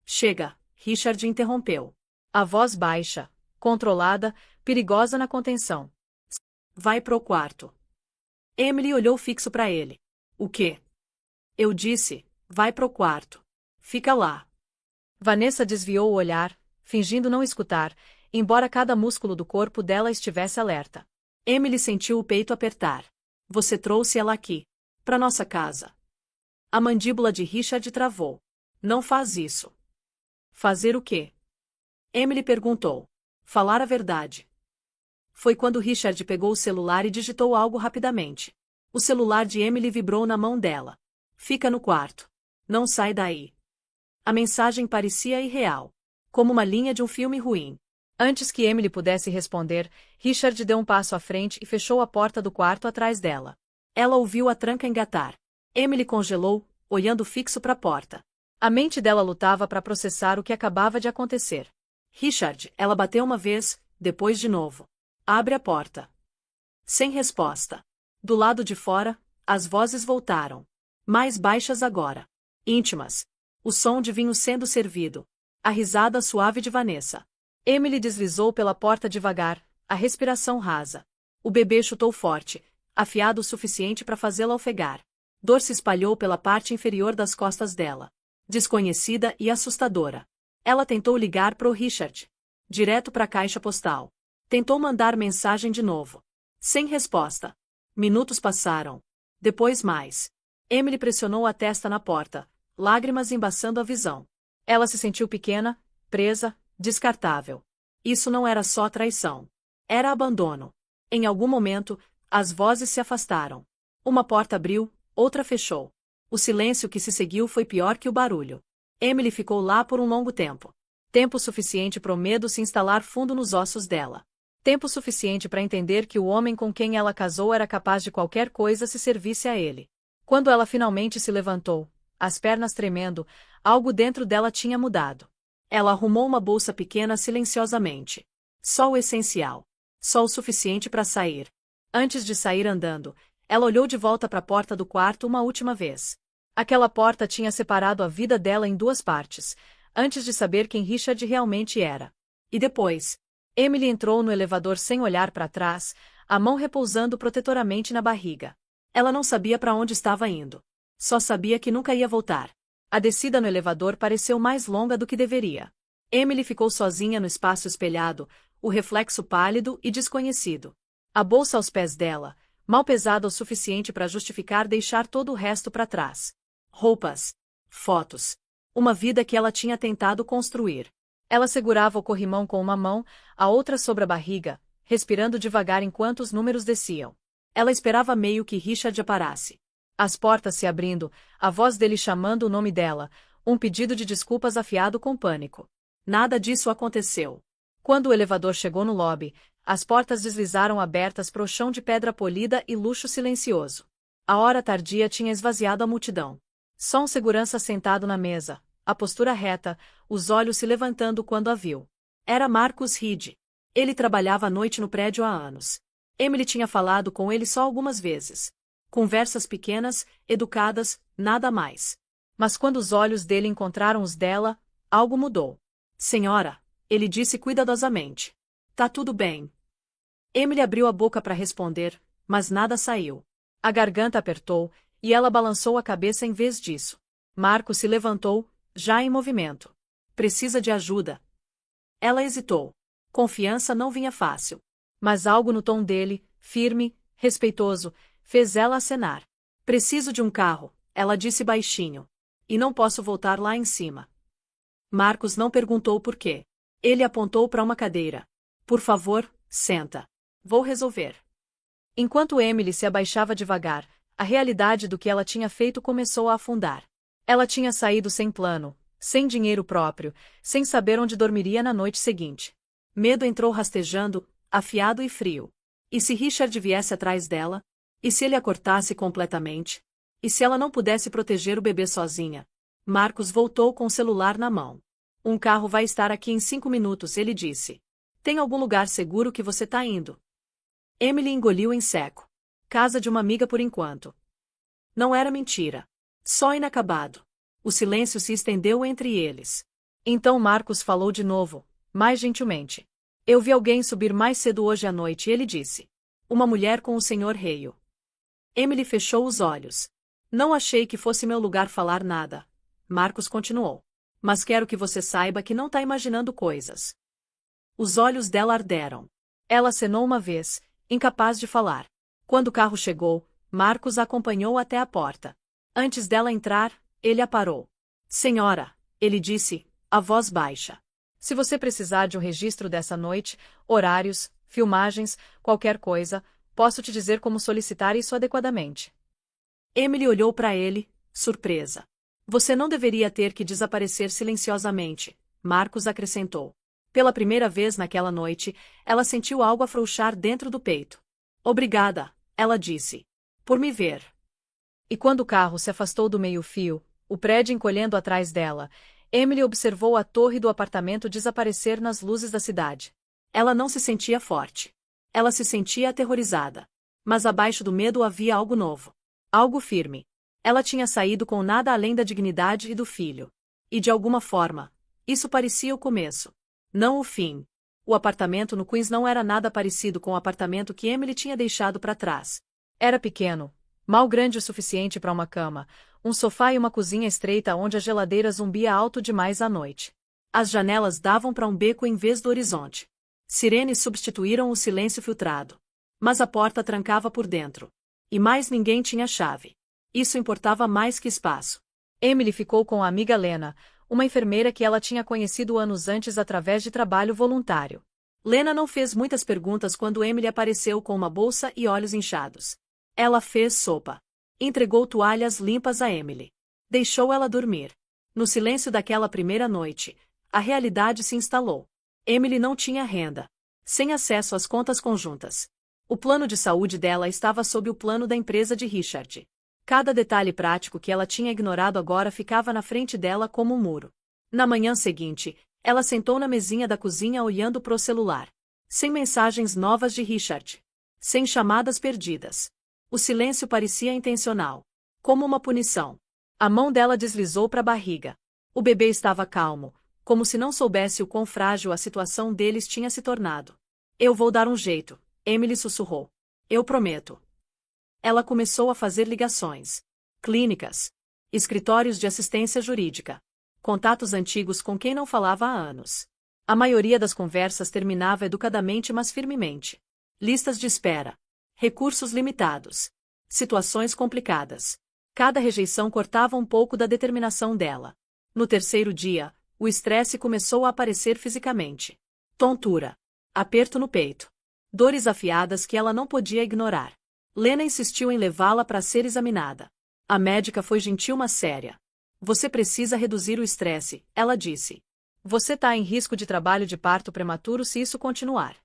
Chega, Richard interrompeu. A voz baixa, controlada, perigosa na contenção. Vai pro quarto. Emily olhou fixo para ele. O quê? Eu disse, vai pro quarto. Fica lá. Vanessa desviou o olhar, fingindo não escutar, embora cada músculo do corpo dela estivesse alerta. Emily sentiu o peito apertar. Você trouxe ela aqui. Pra nossa casa. A mandíbula de Richard travou. Não faz isso. Fazer o quê? Emily perguntou. Falar a verdade. Foi quando Richard pegou o celular e digitou algo rapidamente. O celular de Emily vibrou na mão dela. Fica no quarto. Não sai daí. A mensagem parecia irreal. Como uma linha de um filme ruim. Antes que Emily pudesse responder, Richard deu um passo à frente e fechou a porta do quarto atrás dela. Ela ouviu a tranca engatar. Emily congelou, olhando fixo para a porta. A mente dela lutava para processar o que acabava de acontecer. Richard, ela bateu uma vez, depois de novo. Abre a porta. Sem resposta. Do lado de fora, as vozes voltaram. Mais baixas agora. Íntimas. O som de vinho sendo servido. A risada suave de Vanessa. Emily deslizou pela porta devagar, a respiração rasa. O bebê chutou forte, afiado o suficiente para fazê-la ofegar. Dor se espalhou pela parte inferior das costas dela. Desconhecida e assustadora. Ela tentou ligar pro Richard. Direto para a caixa postal. Tentou mandar mensagem de novo. Sem resposta. Minutos passaram. Depois mais. Emily pressionou a testa na porta, lágrimas embaçando a visão. Ela se sentiu pequena, presa, descartável. Isso não era só traição. Era abandono. Em algum momento, as vozes se afastaram. Uma porta abriu, outra fechou. O silêncio que se seguiu foi pior que o barulho. Emily ficou lá por um longo tempo. Tempo suficiente para o medo se instalar fundo nos ossos dela. Tempo suficiente para entender que o homem com quem ela casou era capaz de qualquer coisa se servisse a ele. Quando ela finalmente se levantou, as pernas tremendo, algo dentro dela tinha mudado. Ela arrumou uma bolsa pequena silenciosamente. Só o essencial. Só o suficiente para sair. Antes de sair andando, ela olhou de volta para a porta do quarto uma última vez. Aquela porta tinha separado a vida dela em duas partes, antes de saber quem Richard realmente era. E depois, Emily entrou no elevador sem olhar para trás, a mão repousando protetoramente na barriga. Ela não sabia para onde estava indo. Só sabia que nunca ia voltar. A descida no elevador pareceu mais longa do que deveria. Emily ficou sozinha no espaço espelhado, o reflexo pálido e desconhecido. A bolsa aos pés dela, mal pesada o suficiente para justificar deixar todo o resto para trás. Roupas. Fotos. Uma vida que ela tinha tentado construir. Ela segurava o corrimão com uma mão, a outra sobre a barriga, respirando devagar enquanto os números desciam. Ela esperava meio que Richard parasse. As portas se abrindo, a voz dele chamando o nome dela, um pedido de desculpas afiado com pânico. Nada disso aconteceu. Quando o elevador chegou no lobby, as portas deslizaram abertas para o chão de pedra polida e luxo silencioso. A hora tardia tinha esvaziado a multidão. Só um segurança sentado na mesa, a postura reta, os olhos se levantando quando a viu. Era Marcus Reed. Ele trabalhava à noite no prédio há anos. Emily tinha falado com ele só algumas vezes. Conversas pequenas, educadas, nada mais. Mas quando os olhos dele encontraram os dela, algo mudou. Senhora, ele disse cuidadosamente. Tá tudo bem. Emily abriu a boca para responder, mas nada saiu. A garganta apertou, e ela balançou a cabeça em vez disso. Marcos se levantou, já em movimento. Precisa de ajuda. Ela hesitou. Confiança não vinha fácil. Mas algo no tom dele, firme, respeitoso, fez ela acenar. Preciso de um carro, ela disse baixinho. E não posso voltar lá em cima. Marcos não perguntou por quê. Ele apontou para uma cadeira. Por favor, senta. Vou resolver. Enquanto Emily se abaixava devagar, a realidade do que ela tinha feito começou a afundar. Ela tinha saído sem plano, sem dinheiro próprio, sem saber onde dormiria na noite seguinte. Medo entrou rastejando, afiado e frio. E se Richard viesse atrás dela? E se ele a cortasse completamente? E se ela não pudesse proteger o bebê sozinha? Marcos voltou com o celular na mão. Um carro vai estar aqui em 5 minutos, ele disse. Tem algum lugar seguro que você tá indo? Emily engoliu em seco. Casa de uma amiga por enquanto. Não era mentira. Só inacabado. O silêncio se estendeu entre eles. Então Marcos falou de novo, mais gentilmente. Eu vi alguém subir mais cedo hoje à noite, ele disse. Uma mulher com o Sr. Hale. Emily fechou os olhos. Não achei que fosse meu lugar falar nada. Marcos continuou. Mas quero que você saiba que não tá imaginando coisas. Os olhos dela arderam. Ela acenou uma vez, incapaz de falar. Quando o carro chegou, Marcos a acompanhou até a porta. Antes dela entrar, ele a parou. Senhora, ele disse, a voz baixa. Se você precisar de um registro dessa noite, horários, filmagens, qualquer coisa, posso te dizer como solicitar isso adequadamente. Emily olhou para ele, surpresa. Você não deveria ter que desaparecer silenciosamente, Marcos acrescentou. Pela primeira vez naquela noite, ela sentiu algo afrouxar dentro do peito. Obrigada, ela disse. Por me ver. E quando o carro se afastou do meio-fio, o prédio encolhendo atrás dela, Emily observou a torre do apartamento desaparecer nas luzes da cidade. Ela não se sentia forte. Ela se sentia aterrorizada. Mas abaixo do medo havia algo novo. Algo firme. Ela tinha saído com nada além da dignidade e do filho. E de alguma forma, isso parecia o começo. Não o fim. O apartamento no Queens não era nada parecido com o apartamento que Emily tinha deixado para trás. Era pequeno, mal grande o suficiente para uma cama, um sofá e uma cozinha estreita onde a geladeira zumbia alto demais à noite. As janelas davam para um beco em vez do horizonte. Sirenes substituíram o silêncio filtrado. Mas a porta trancava por dentro. E mais ninguém tinha chave. Isso importava mais que espaço. Emily ficou com a amiga Lena, uma enfermeira que ela tinha conhecido anos antes através de trabalho voluntário. Lena não fez muitas perguntas quando Emily apareceu com uma bolsa e olhos inchados. Ela fez sopa. Entregou toalhas limpas a Emily. Deixou ela dormir. No silêncio daquela primeira noite, a realidade se instalou. Emily não tinha renda. Sem acesso às contas conjuntas. O plano de saúde dela estava sob o plano da empresa de Richard. Cada detalhe prático que ela tinha ignorado agora ficava na frente dela como um muro. Na manhã seguinte, ela sentou na mesinha da cozinha olhando pro celular. Sem mensagens novas de Richard. Sem chamadas perdidas. O silêncio parecia intencional. Como uma punição. A mão dela deslizou para a barriga. O bebê estava calmo, como se não soubesse o quão frágil a situação deles tinha se tornado. Eu vou dar um jeito, Emily sussurrou. Eu prometo. Ela começou a fazer ligações. Clínicas. Escritórios de assistência jurídica. Contatos antigos com quem não falava há anos. A maioria das conversas terminava educadamente mas firmemente. Listas de espera. Recursos limitados. Situações complicadas. Cada rejeição cortava um pouco da determinação dela. No terceiro dia, o estresse começou a aparecer fisicamente. Tontura. Aperto no peito. Dores afiadas que ela não podia ignorar. Lena insistiu em levá-la para ser examinada. A médica foi gentil mas séria. Você precisa reduzir o estresse, ela disse. Você está em risco de trabalho de parto prematuro se isso continuar.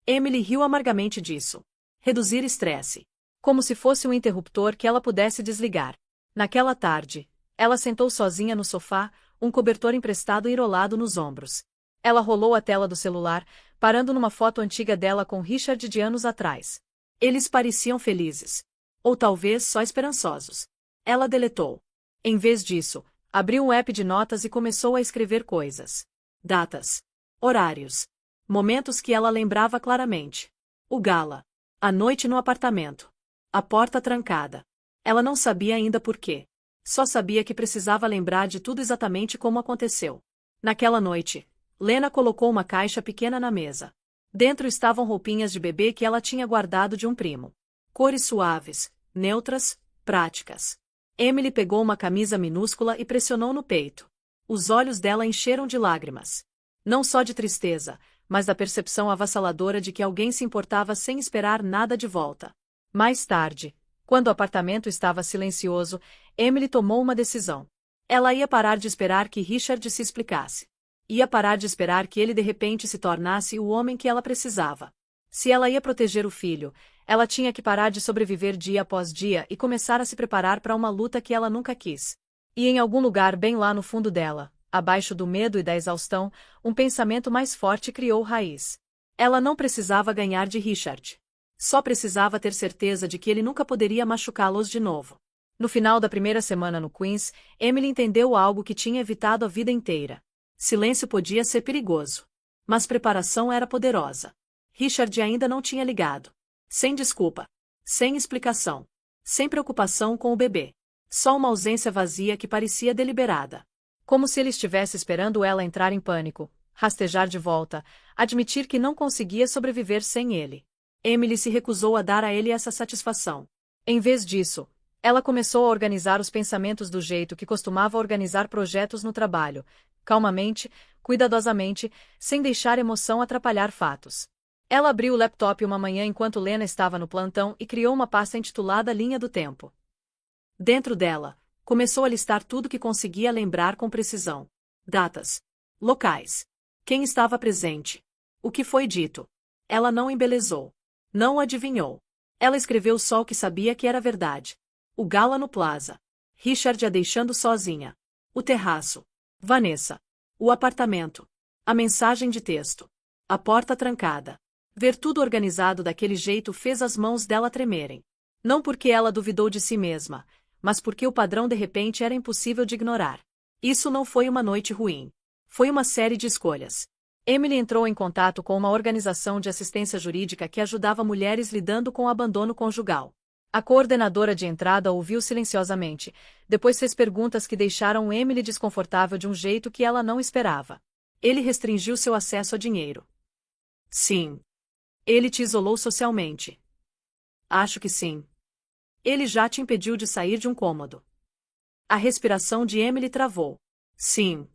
Emily riu amargamente disso. Reduzir estresse. Como se fosse um interruptor que ela pudesse desligar. Naquela tarde, ela sentou sozinha no sofá, um cobertor emprestado enrolado nos ombros. Ela rolou a tela do celular, parando numa foto antiga dela com Richard de anos atrás. Eles pareciam felizes. Ou talvez só esperançosos. Ela deletou. Em vez disso, abriu um app de notas e começou a escrever coisas. Datas. Horários. Momentos que ela lembrava claramente. O gala. A noite no apartamento. A porta trancada. Ela não sabia ainda por quê. Só sabia que precisava lembrar de tudo exatamente como aconteceu. Naquela noite, Lena colocou uma caixa pequena na mesa. Dentro estavam roupinhas de bebê que ela tinha guardado de um primo. Cores suaves, neutras, práticas. Emily pegou uma camisa minúscula e pressionou no peito. Os olhos dela encheram de lágrimas. Não só de tristeza, mas da percepção avassaladora de que alguém se importava sem esperar nada de volta. Mais tarde, quando o apartamento estava silencioso, Emily tomou uma decisão. Ela ia parar de esperar que Richard se explicasse. Ia parar de esperar que ele de repente se tornasse o homem que ela precisava. Se ela ia proteger o filho, ela tinha que parar de sobreviver dia após dia e começar a se preparar para uma luta que ela nunca quis. E em algum lugar bem lá no fundo dela, abaixo do medo e da exaustão, um pensamento mais forte criou raiz. Ela não precisava ganhar de Richard. Só precisava ter certeza de que ele nunca poderia machucá-los de novo. No final da primeira semana no Queens, Emily entendeu algo que tinha evitado a vida inteira. Silêncio podia ser perigoso. Mas preparação era poderosa. Richard ainda não tinha ligado. Sem desculpa. Sem explicação. Sem preocupação com o bebê. Só uma ausência vazia que parecia deliberada. Como se ele estivesse esperando ela entrar em pânico, rastejar de volta, admitir que não conseguia sobreviver sem ele. Emily se recusou a dar a ele essa satisfação. Em vez disso, ela começou a organizar os pensamentos do jeito que costumava organizar projetos no trabalho, calmamente, cuidadosamente, sem deixar emoção atrapalhar fatos. Ela abriu o laptop uma manhã enquanto Lena estava no plantão e criou uma pasta intitulada Linha do Tempo. Dentro dela, começou a listar tudo que conseguia lembrar com precisão. Datas. Locais. Quem estava presente? O que foi dito? Ela não embelezou. Não adivinhou. Ela escreveu só o que sabia que era verdade. O gala no Plaza. Richard a deixando sozinha. O terraço. Vanessa. O apartamento. A mensagem de texto. A porta trancada. Ver tudo organizado daquele jeito fez as mãos dela tremerem. Não porque ela duvidou de si mesma, mas porque o padrão de repente era impossível de ignorar. Isso não foi uma noite ruim. Foi uma série de escolhas. Emily entrou em contato com uma organização de assistência jurídica que ajudava mulheres lidando com o abandono conjugal. A coordenadora de entrada ouviu silenciosamente, depois fez perguntas que deixaram Emily desconfortável de um jeito que ela não esperava. Ele restringiu seu acesso a dinheiro. Sim. Ele te isolou socialmente. Acho que sim. Ele já te impediu de sair de um cômodo. A respiração de Emily travou. Sim.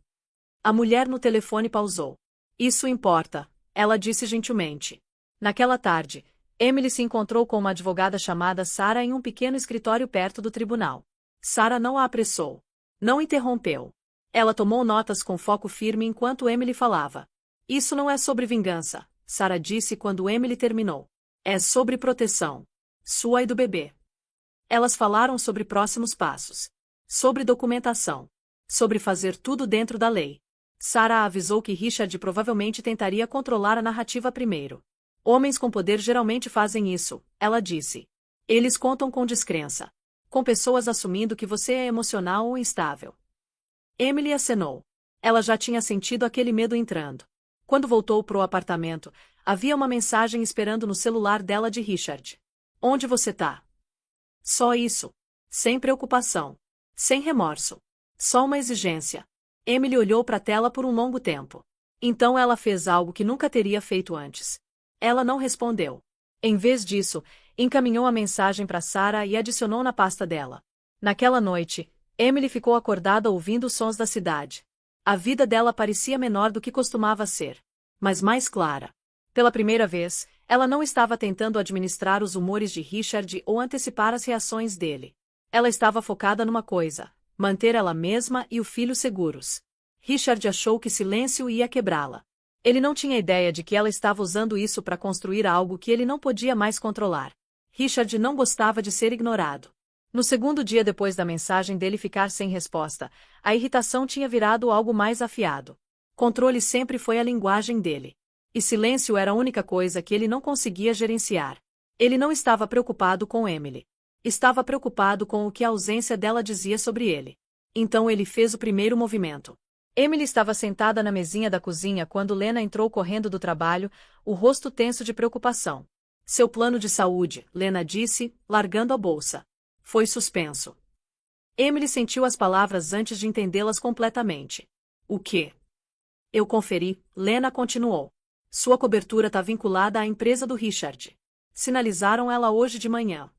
A mulher no telefone pausou. Isso importa, ela disse gentilmente. Naquela tarde, Emily se encontrou com uma advogada chamada Sarah em um pequeno escritório perto do tribunal. Sarah não a apressou. Não interrompeu. Ela tomou notas com foco firme enquanto Emily falava. Isso não é sobre vingança, Sarah disse quando Emily terminou. É sobre proteção. Sua e do bebê. Elas falaram sobre próximos passos. Sobre documentação. Sobre fazer tudo dentro da lei. Sarah avisou que Richard provavelmente tentaria controlar a narrativa primeiro. Homens com poder geralmente fazem isso, ela disse. Eles contam com descrença. Com pessoas assumindo que você é emocional ou instável. Emily acenou. Ela já tinha sentido aquele medo entrando. Quando voltou pro apartamento, havia uma mensagem esperando no celular dela de Richard. Onde você tá? Só isso. Sem preocupação. Sem remorso. Só uma exigência. Emily olhou para a tela por um longo tempo. Então ela fez algo que nunca teria feito antes. Ela não respondeu. Em vez disso, encaminhou a mensagem para Sarah e adicionou na pasta dela. Naquela noite, Emily ficou acordada ouvindo os sons da cidade. A vida dela parecia menor do que costumava ser, mas mais clara. Pela primeira vez, ela não estava tentando administrar os humores de Richard ou antecipar as reações dele. Ela estava focada numa coisa: manter ela mesma e o filho seguros. Richard achou que silêncio ia quebrá-la. Ele não tinha ideia de que ela estava usando isso para construir algo que ele não podia mais controlar. Richard não gostava de ser ignorado. No segundo dia depois da mensagem dele ficar sem resposta, a irritação tinha virado algo mais afiado. Controle sempre foi a linguagem dele. E silêncio era a única coisa que ele não conseguia gerenciar. Ele não estava preocupado com Emily. Estava preocupado com o que a ausência dela dizia sobre ele. Então ele fez o primeiro movimento. Emily estava sentada na mesinha da cozinha quando Lena entrou correndo do trabalho, o rosto tenso de preocupação. Seu plano de saúde, Lena disse, largando a bolsa. Foi suspenso. Emily sentiu as palavras antes de entendê-las completamente. O quê? Eu conferi, Lena continuou. Sua cobertura está vinculada à empresa do Richard. Sinalizaram ela hoje de manhã.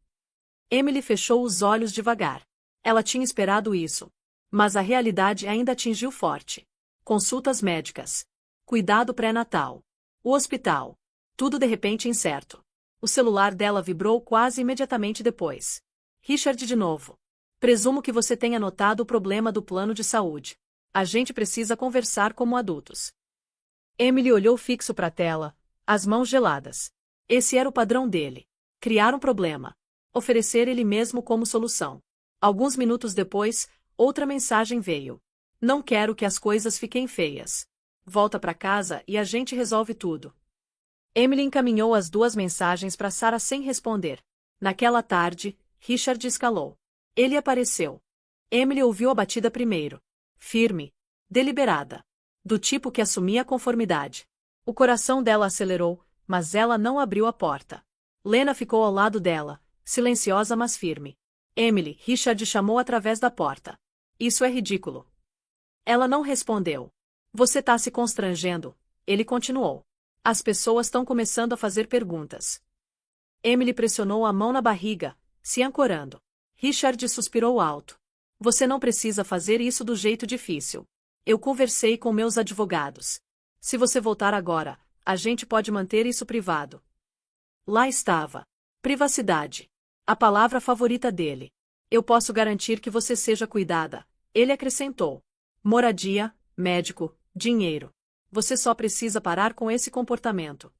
Emily fechou os olhos devagar. Ela tinha esperado isso. Mas a realidade ainda atingiu forte. Consultas médicas. Cuidado pré-natal. O hospital. Tudo de repente incerto. O celular dela vibrou quase imediatamente depois. Richard de novo. Presumo que você tenha notado o problema do plano de saúde. A gente precisa conversar como adultos. Emily olhou fixo para a tela, as mãos geladas. Esse era o padrão dele. Criar um problema. Oferecer ele mesmo como solução. Alguns minutos depois, outra mensagem veio. Não quero que as coisas fiquem feias. Volta para casa e a gente resolve tudo. Emily encaminhou as duas mensagens para Sarah sem responder. Naquela tarde, Richard escalou. Ele apareceu. Emily ouviu a batida primeiro. Firme. Deliberada. Do tipo que assumia conformidade. O coração dela acelerou, mas ela não abriu a porta. Lena ficou ao lado dela, silenciosa mas firme. Emily, Richard chamou através da porta. Isso é ridículo. Ela não respondeu. Você tá se constrangendo, ele continuou. As pessoas estão começando a fazer perguntas. Emily pressionou a mão na barriga, se ancorando. Richard suspirou alto. Você não precisa fazer isso do jeito difícil. Eu conversei com meus advogados. Se você voltar agora, a gente pode manter isso privado. Lá estava. Privacidade. A palavra favorita dele. Eu posso garantir que você seja cuidada, ele acrescentou. Moradia, médico, dinheiro. Você só precisa parar com esse comportamento.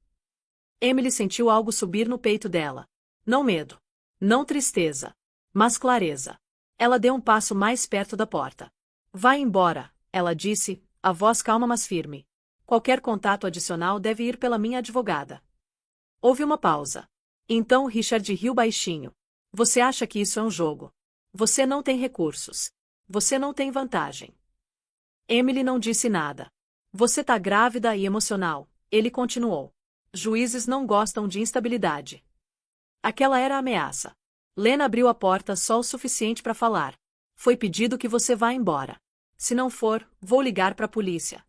Emily sentiu algo subir no peito dela. Não medo. Não tristeza. Mas clareza. Ela deu um passo mais perto da porta. Vá embora, ela disse, a voz calma mas firme. Qualquer contato adicional deve ir pela minha advogada. Houve uma pausa. Então Richard riu baixinho. Você acha que isso é um jogo? Você não tem recursos. Você não tem vantagem. Emily não disse nada. Você tá grávida e emocional, ele continuou. Juízes não gostam de instabilidade. Aquela era a ameaça. Lena abriu a porta só o suficiente para falar. Foi pedido que você vá embora. Se não for, vou ligar para a polícia.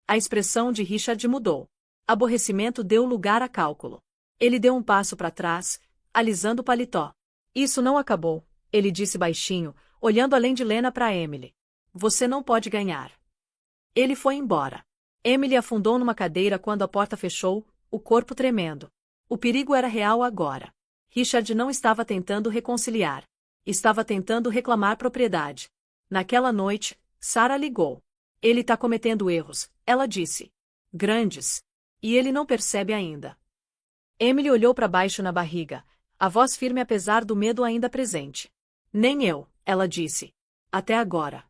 A expressão de Richard mudou. Aborrecimento deu lugar a cálculo. Ele deu um passo para trás, alisando o paletó. Isso não acabou, ele disse baixinho, olhando além de Lena para Emily. Você não pode ganhar. Ele foi embora. Emily afundou numa cadeira quando a porta fechou, o corpo tremendo. O perigo era real agora. Richard não estava tentando reconciliar. Estava tentando reclamar propriedade. Naquela noite, Sarah ligou. Ele está cometendo erros, ela disse. Grandes. E ele não percebe ainda. Emily olhou para baixo na barriga, a voz firme apesar do medo ainda presente. Nem eu, ela disse. Até agora.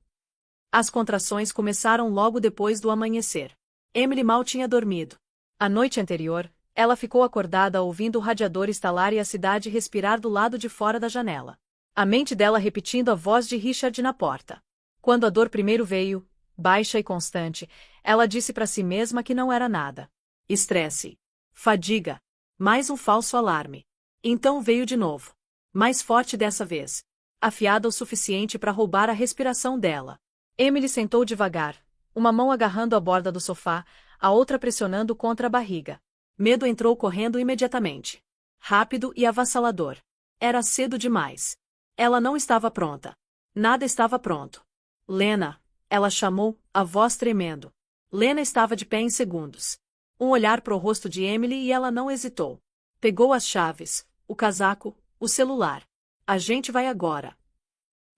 As contrações começaram logo depois do amanhecer. Emily mal tinha dormido. A noite anterior, ela ficou acordada ouvindo o radiador estalar e a cidade respirar do lado de fora da janela. A mente dela repetindo a voz de Richard na porta. Quando a dor primeiro veio, baixa e constante, ela disse para si mesma que não era nada. Estresse. Fadiga. Mais um falso alarme. Então veio de novo. Mais forte dessa vez. Afiada o suficiente para roubar a respiração dela. Emily sentou devagar, uma mão agarrando a borda do sofá, a outra pressionando contra a barriga. Medo entrou correndo imediatamente. Rápido e avassalador. Era cedo demais. Ela não estava pronta. Nada estava pronto. Lena, ela chamou, a voz tremendo. Lena estava de pé em segundos. Um olhar pro rosto de Emily e ela não hesitou. Pegou as chaves, o casaco, o celular. A gente vai agora.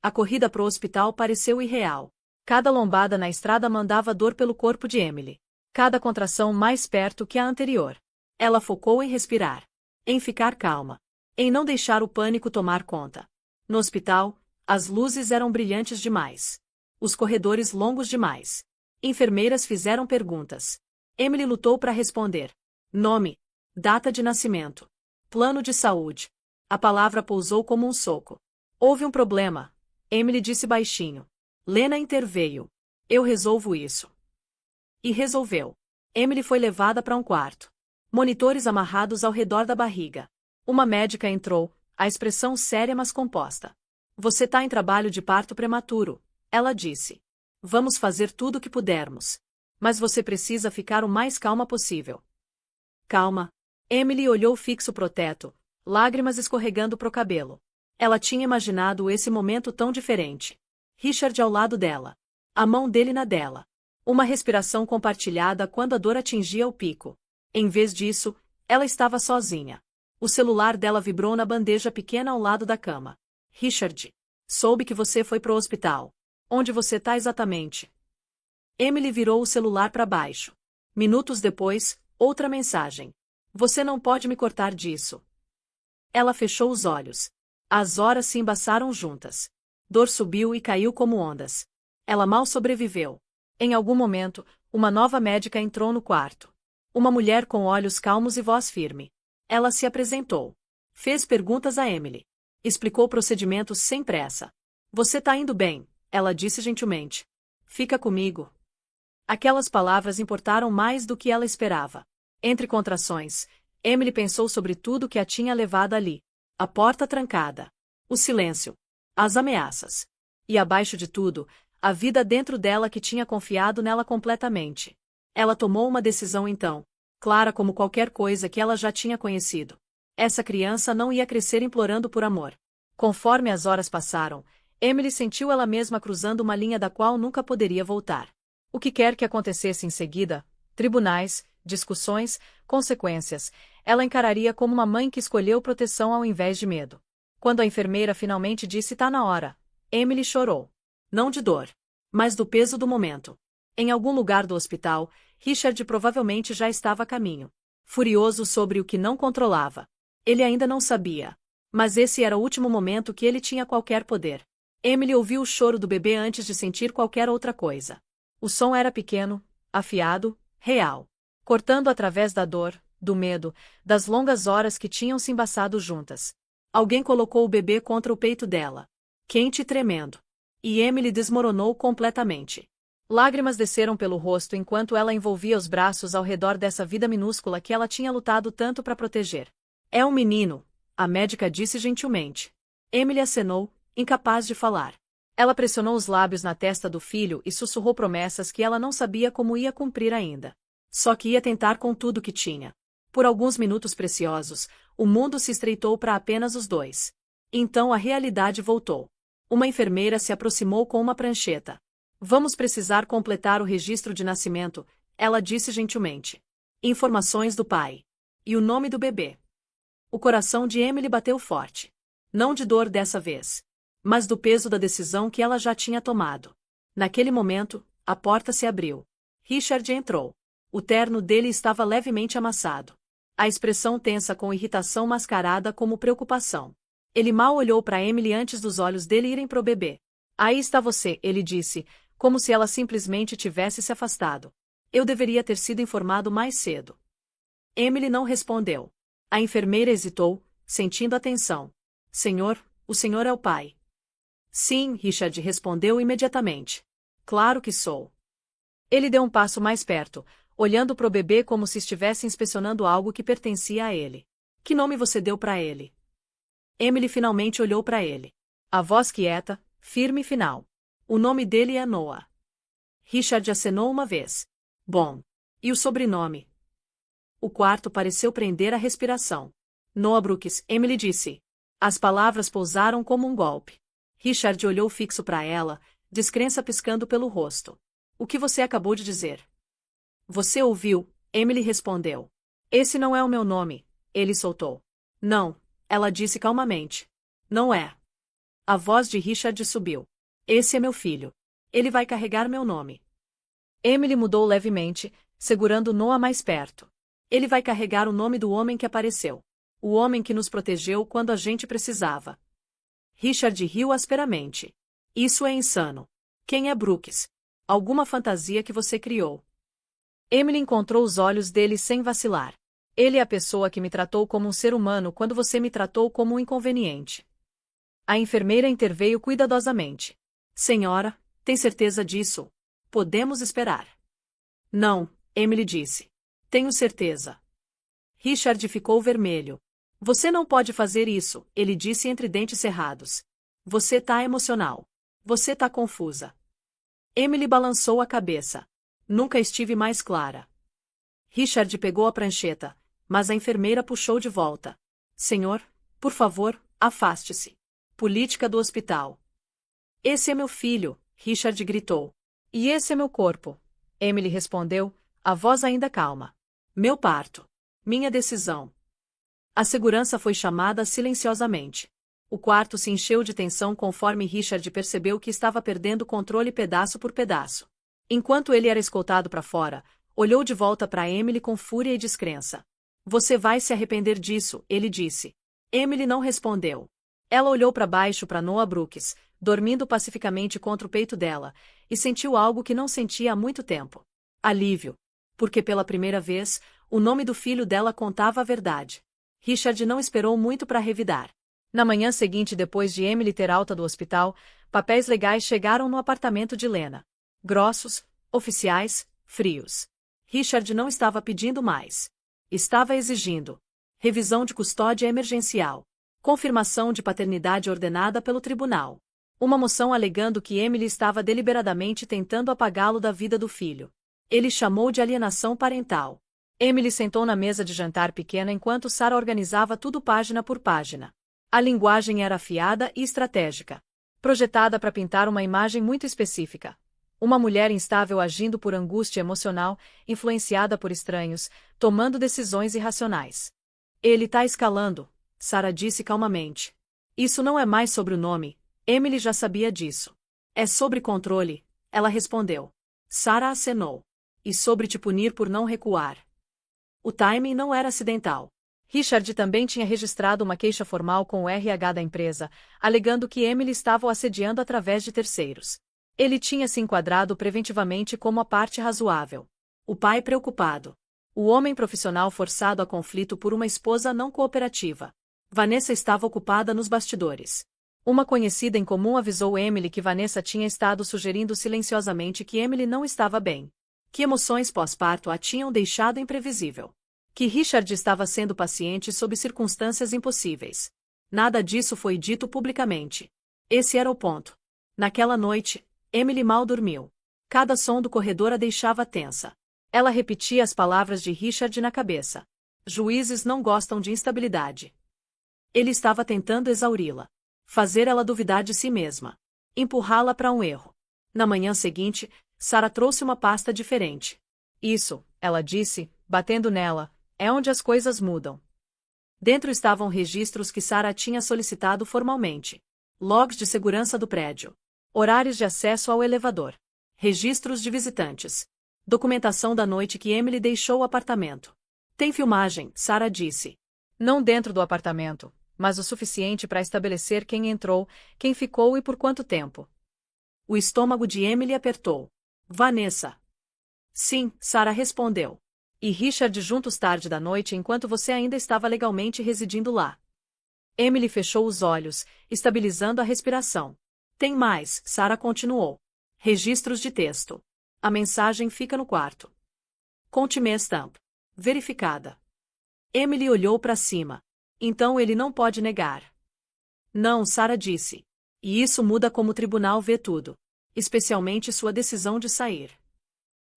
A corrida pro hospital pareceu irreal. Cada lombada na estrada mandava dor pelo corpo de Emily. Cada contração mais perto que a anterior. Ela focou em respirar. Em ficar calma. Em não deixar o pânico tomar conta. No hospital, as luzes eram brilhantes demais. Os corredores longos demais. Enfermeiras fizeram perguntas. Emily lutou para responder. Nome. Data de nascimento. Plano de saúde. A palavra pousou como um soco. Houve um problema. Emily disse baixinho. Lena interveio. Eu resolvo isso. E resolveu. Emily foi levada para um quarto. Monitores amarrados ao redor da barriga. Uma médica entrou, a expressão séria mas composta. Você tá em trabalho de parto prematuro, ela disse. Vamos fazer tudo o que pudermos. Mas você precisa ficar o mais calma possível. Calma. Emily olhou fixo pro teto, lágrimas escorregando pro cabelo. Ela tinha imaginado esse momento tão diferente. Richard ao lado dela. A mão dele na dela. Uma respiração compartilhada quando a dor atingia o pico. Em vez disso, ela estava sozinha. O celular dela vibrou na bandeja pequena ao lado da cama. Richard. Soube que você foi pro hospital. Onde você tá exatamente? Emily virou o celular para baixo. Minutos depois, outra mensagem. Você não pode me cortar disso. Ela fechou os olhos. As horas se embaçaram juntas. Dor subiu e caiu como ondas. Ela mal sobreviveu. Em algum momento, uma nova médica entrou no quarto. Uma mulher com olhos calmos e voz firme. Ela se apresentou. Fez perguntas a Emily. Explicou o procedimento sem pressa. Você tá indo bem, ela disse gentilmente. Fica comigo. Aquelas palavras importaram mais do que ela esperava. Entre contrações, Emily pensou sobre tudo que a tinha levado ali. A porta trancada. O silêncio. As ameaças. E abaixo de tudo, a vida dentro dela que tinha confiado nela completamente. Ela tomou uma decisão então, clara como qualquer coisa que ela já tinha conhecido. Essa criança não ia crescer implorando por amor. Conforme as horas passaram, Emily sentiu ela mesma cruzando uma linha da qual nunca poderia voltar. O que quer que acontecesse em seguida, tribunais, discussões, consequências, ela encararia como uma mãe que escolheu proteção ao invés de medo. Quando a enfermeira finalmente disse tá na hora, Emily chorou. Não de dor, mas do peso do momento. Em algum lugar do hospital, Richard provavelmente já estava a caminho. Furioso sobre o que não controlava. Ele ainda não sabia. Mas esse era o último momento que ele tinha qualquer poder. Emily ouviu o choro do bebê antes de sentir qualquer outra coisa. O som era pequeno, afiado, real. Cortando através da dor, do medo, das longas horas que tinham se embaçado juntas. Alguém colocou o bebê contra o peito dela. Quente e tremendo. E Emily desmoronou completamente. Lágrimas desceram pelo rosto enquanto ela envolvia os braços ao redor dessa vida minúscula que ela tinha lutado tanto para proteger. É um menino, a médica disse gentilmente. Emily acenou, incapaz de falar. Ela pressionou os lábios na testa do filho e sussurrou promessas que ela não sabia como ia cumprir ainda. Só que ia tentar com tudo que tinha. Por alguns minutos preciosos, o mundo se estreitou para apenas os dois. Então a realidade voltou. Uma enfermeira se aproximou com uma prancheta. Vamos precisar completar o registro de nascimento, ela disse gentilmente. Informações do pai. E o nome do bebê. O coração de Emily bateu forte. Não de dor dessa vez, mas do peso da decisão que ela já tinha tomado. Naquele momento, a porta se abriu. Richard entrou. O terno dele estava levemente amassado. A expressão tensa com irritação mascarada como preocupação. Ele mal olhou para Emily antes dos olhos dele irem para o bebê. Aí está você, ele disse, como se ela simplesmente tivesse se afastado. Eu deveria ter sido informado mais cedo. Emily não respondeu. A enfermeira hesitou, sentindo a tensão. Senhor, o senhor é o pai. Sim, Richard respondeu imediatamente. Claro que sou. Ele deu um passo mais perto, olhando para o bebê como se estivesse inspecionando algo que pertencia a ele. Que nome você deu para ele? Emily finalmente olhou para ele. A voz quieta, firme e final. O nome dele é Noah. Richard acenou uma vez. Bom. E o sobrenome? O quarto pareceu prender a respiração. Noah Brooks, Emily disse. As palavras pousaram como um golpe. Richard olhou fixo para ela, descrença piscando pelo rosto. O que você acabou de dizer? Você ouviu, Emily respondeu. Esse não é o meu nome, ele soltou. Não, ela disse calmamente. Não é. A voz de Richard subiu. Esse é meu filho. Ele vai carregar meu nome. Emily mudou levemente, segurando Noah mais perto. Ele vai carregar o nome do homem que apareceu. O homem que nos protegeu quando a gente precisava. Richard riu asperamente. Isso é insano. Quem é Brooks? Alguma fantasia que você criou. Emily encontrou os olhos dele sem vacilar. Ele é a pessoa que me tratou como um ser humano quando você me tratou como um inconveniente. A enfermeira interveio cuidadosamente. Senhora, tem certeza disso? Podemos esperar. Não, Emily disse. Tenho certeza. Richard ficou vermelho. Você não pode fazer isso, ele disse entre dentes cerrados. Você tá emocional. Você tá confusa. Emily balançou a cabeça. Nunca estive mais clara. Richard pegou a prancheta, mas a enfermeira puxou de volta. Senhor, por favor, afaste-se. Política do hospital. Esse é meu filho, Richard gritou. E esse é meu corpo. Emily respondeu, a voz ainda calma. Meu parto. Minha decisão. A segurança foi chamada silenciosamente. O quarto se encheu de tensão conforme Richard percebeu que estava perdendo o controle pedaço por pedaço. Enquanto ele era escoltado para fora, olhou de volta para Emily com fúria e descrença. Você vai se arrepender disso, ele disse. Emily não respondeu. Ela olhou para baixo para Noah Brooks, dormindo pacificamente contra o peito dela, e sentiu algo que não sentia há muito tempo. Alívio. Porque pela primeira vez, o nome do filho dela contava a verdade. Richard não esperou muito para revidar. Na manhã seguinte, depois de Emily ter alta do hospital, papéis legais chegaram no apartamento de Lena. Grossos, oficiais, frios. Richard não estava pedindo mais. Estava exigindo. Revisão de custódia emergencial. Confirmação de paternidade ordenada pelo tribunal. Uma moção alegando que Emily estava deliberadamente tentando apagá-lo da vida do filho. Ele chamou de alienação parental. Emily sentou na mesa de jantar pequena enquanto Sarah organizava tudo página por página. A linguagem era afiada e estratégica. Projetada para pintar uma imagem muito específica. Uma mulher instável agindo por angústia emocional, influenciada por estranhos, tomando decisões irracionais. Ele tá escalando, Sarah disse calmamente. Isso não é mais sobre o nome, Emily já sabia disso. É sobre controle, ela respondeu. Sarah acenou. e sobre te punir por não recuar. O timing não era acidental. Richard também tinha registrado uma queixa formal com o RH da empresa, alegando que Emily estava o assediando através de terceiros. Ele tinha se enquadrado preventivamente como a parte razoável. O pai preocupado. O homem profissional forçado a conflito por uma esposa não cooperativa. Vanessa estava ocupada nos bastidores. Uma conhecida em comum avisou Emily que Vanessa tinha estado sugerindo silenciosamente que Emily não estava bem. Que emoções pós-parto a tinham deixado imprevisível. Que Richard estava sendo paciente sob circunstâncias impossíveis. Nada disso foi dito publicamente. Esse era o ponto. Naquela noite, Emily mal dormiu. Cada som do corredor a deixava tensa. Ela repetia as palavras de Richard na cabeça. Juízes não gostam de instabilidade. Ele estava tentando exauri-la. Fazer ela duvidar de si mesma. Empurrá-la para um erro. Na manhã seguinte, Sarah trouxe uma pasta diferente. Isso, ela disse, batendo nela, é onde as coisas mudam. Dentro estavam registros que Sarah tinha solicitado formalmente. Logs de segurança do prédio. Horários de acesso ao elevador. Registros de visitantes. Documentação da noite que Emily deixou o apartamento. Tem filmagem, Sarah disse. Não dentro do apartamento, mas o suficiente para estabelecer quem entrou, quem ficou e por quanto tempo. O estômago de Emily apertou. Vanessa. Sim, Sarah respondeu. E Richard juntos tarde da noite enquanto você ainda estava legalmente residindo lá. Emily fechou os olhos, estabilizando a respiração. Tem mais, Sarah continuou. Registros de texto. A mensagem fica no quarto. Conte-me stamp. Verificada. Emily olhou para cima. Então ele não pode negar. Não, Sarah disse. E isso muda como o tribunal vê tudo. Especialmente sua decisão de sair.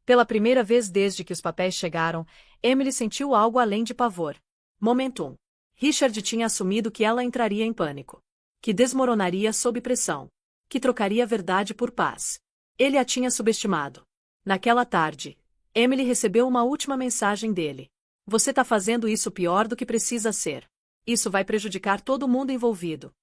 Pela primeira vez desde que os papéis chegaram, Emily sentiu algo além de pavor. Momentum. Richard tinha assumido que ela entraria em pânico. Que desmoronaria sob pressão. Que trocaria a verdade por paz. Ele a tinha subestimado. Naquela tarde, Emily recebeu uma última mensagem dele. Você tá fazendo isso pior do que precisa ser. Isso vai prejudicar todo mundo envolvido.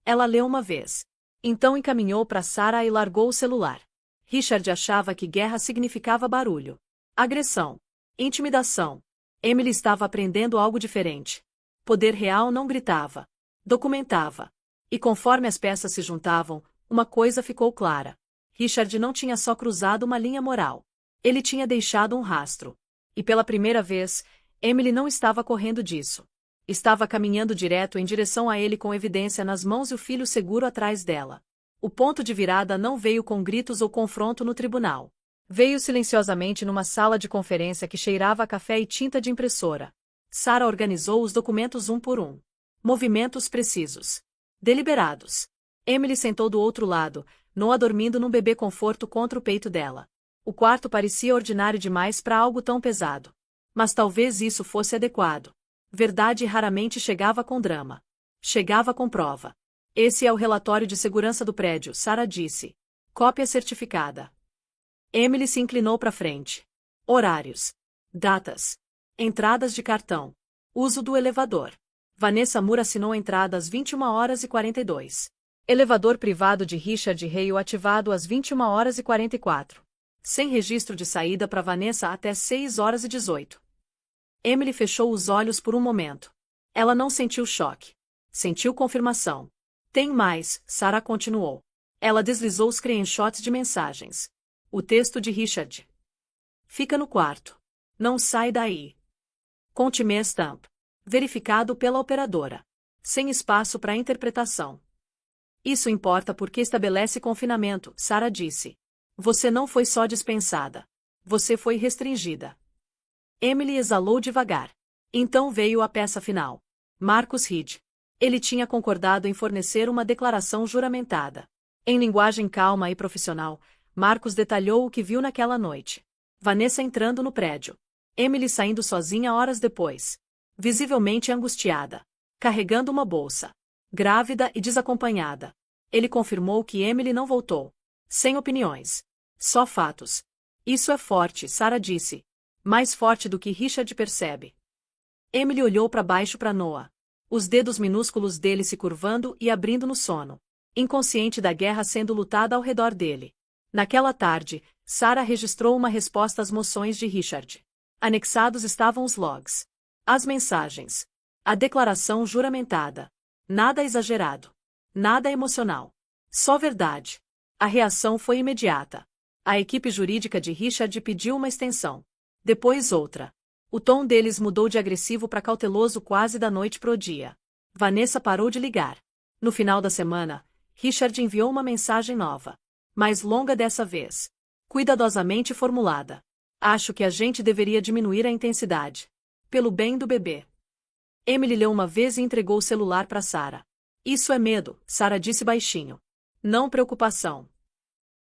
Ela leu uma vez. Então encaminhou para Sarah e largou o celular. Richard achava que guerra significava barulho. Agressão. Intimidação. Emily estava aprendendo algo diferente. Poder real não gritava. Documentava. E conforme as peças se juntavam, uma coisa ficou clara. Richard não tinha só cruzado uma linha moral. Ele tinha deixado um rastro. E pela primeira vez, Emily não estava correndo disso. Estava caminhando direto em direção a ele com evidência nas mãos e o filho seguro atrás dela. O ponto de virada não veio com gritos ou confronto no tribunal. Veio silenciosamente numa sala de conferência que cheirava a café e tinta de impressora. Sarah organizou os documentos um por um. Movimentos precisos. Deliberados. Emily sentou do outro lado, Noah dormindo num bebê conforto contra o peito dela. O quarto parecia ordinário demais para algo tão pesado. Mas talvez isso fosse adequado. Verdade raramente chegava com drama. Chegava com prova. Esse é o relatório de segurança do prédio, Sarah disse. Cópia certificada. Emily se inclinou para frente. Horários. Datas. Entradas de cartão. Uso do elevador. Vanessa Moore assinou a entrada às 21h42. Elevador privado de Richard Hale ativado às 21h44. Sem registro de saída para Vanessa até 6h18. Emily fechou os olhos por um momento. Ela não sentiu choque. Sentiu confirmação. Tem mais, Sarah continuou. Ela deslizou os screenshots de mensagens. O texto de Richard. Fica no quarto. Não sai daí. Conte-me stamp. Verificado pela operadora. Sem espaço para interpretação. Isso importa porque estabelece confinamento, Sarah disse. Você não foi só dispensada. Você foi restringida. Emily exalou devagar. Então veio a peça final. Marcus Reed. Ele tinha concordado em fornecer uma declaração juramentada. Em linguagem calma e profissional, Marcus detalhou o que viu naquela noite. Vanessa entrando no prédio. Emily saindo sozinha horas depois. Visivelmente angustiada. Carregando uma bolsa. Grávida e desacompanhada. Ele confirmou que Emily não voltou. Sem opiniões. Só fatos. Isso é forte, Sarah disse. Mais forte do que Richard percebe. Emily olhou para baixo para Noah. Os dedos minúsculos dele se curvando e abrindo no sono. Inconsciente da guerra sendo lutada ao redor dele. Naquela tarde, Sarah registrou uma resposta às moções de Richard. Anexados estavam os logs. As mensagens. A declaração juramentada. Nada exagerado. Nada emocional. Só verdade. A reação foi imediata. A equipe jurídica de Richard pediu uma extensão. Depois outra. O tom deles mudou de agressivo para cauteloso quase da noite pro dia. Vanessa parou de ligar. No final da semana, Richard enviou uma mensagem nova. Mais longa dessa vez. Cuidadosamente formulada. Acho que a gente deveria diminuir a intensidade. Pelo bem do bebê. Emily leu uma vez e entregou o celular para Sarah. Isso é medo, Sarah disse baixinho. Não preocupação.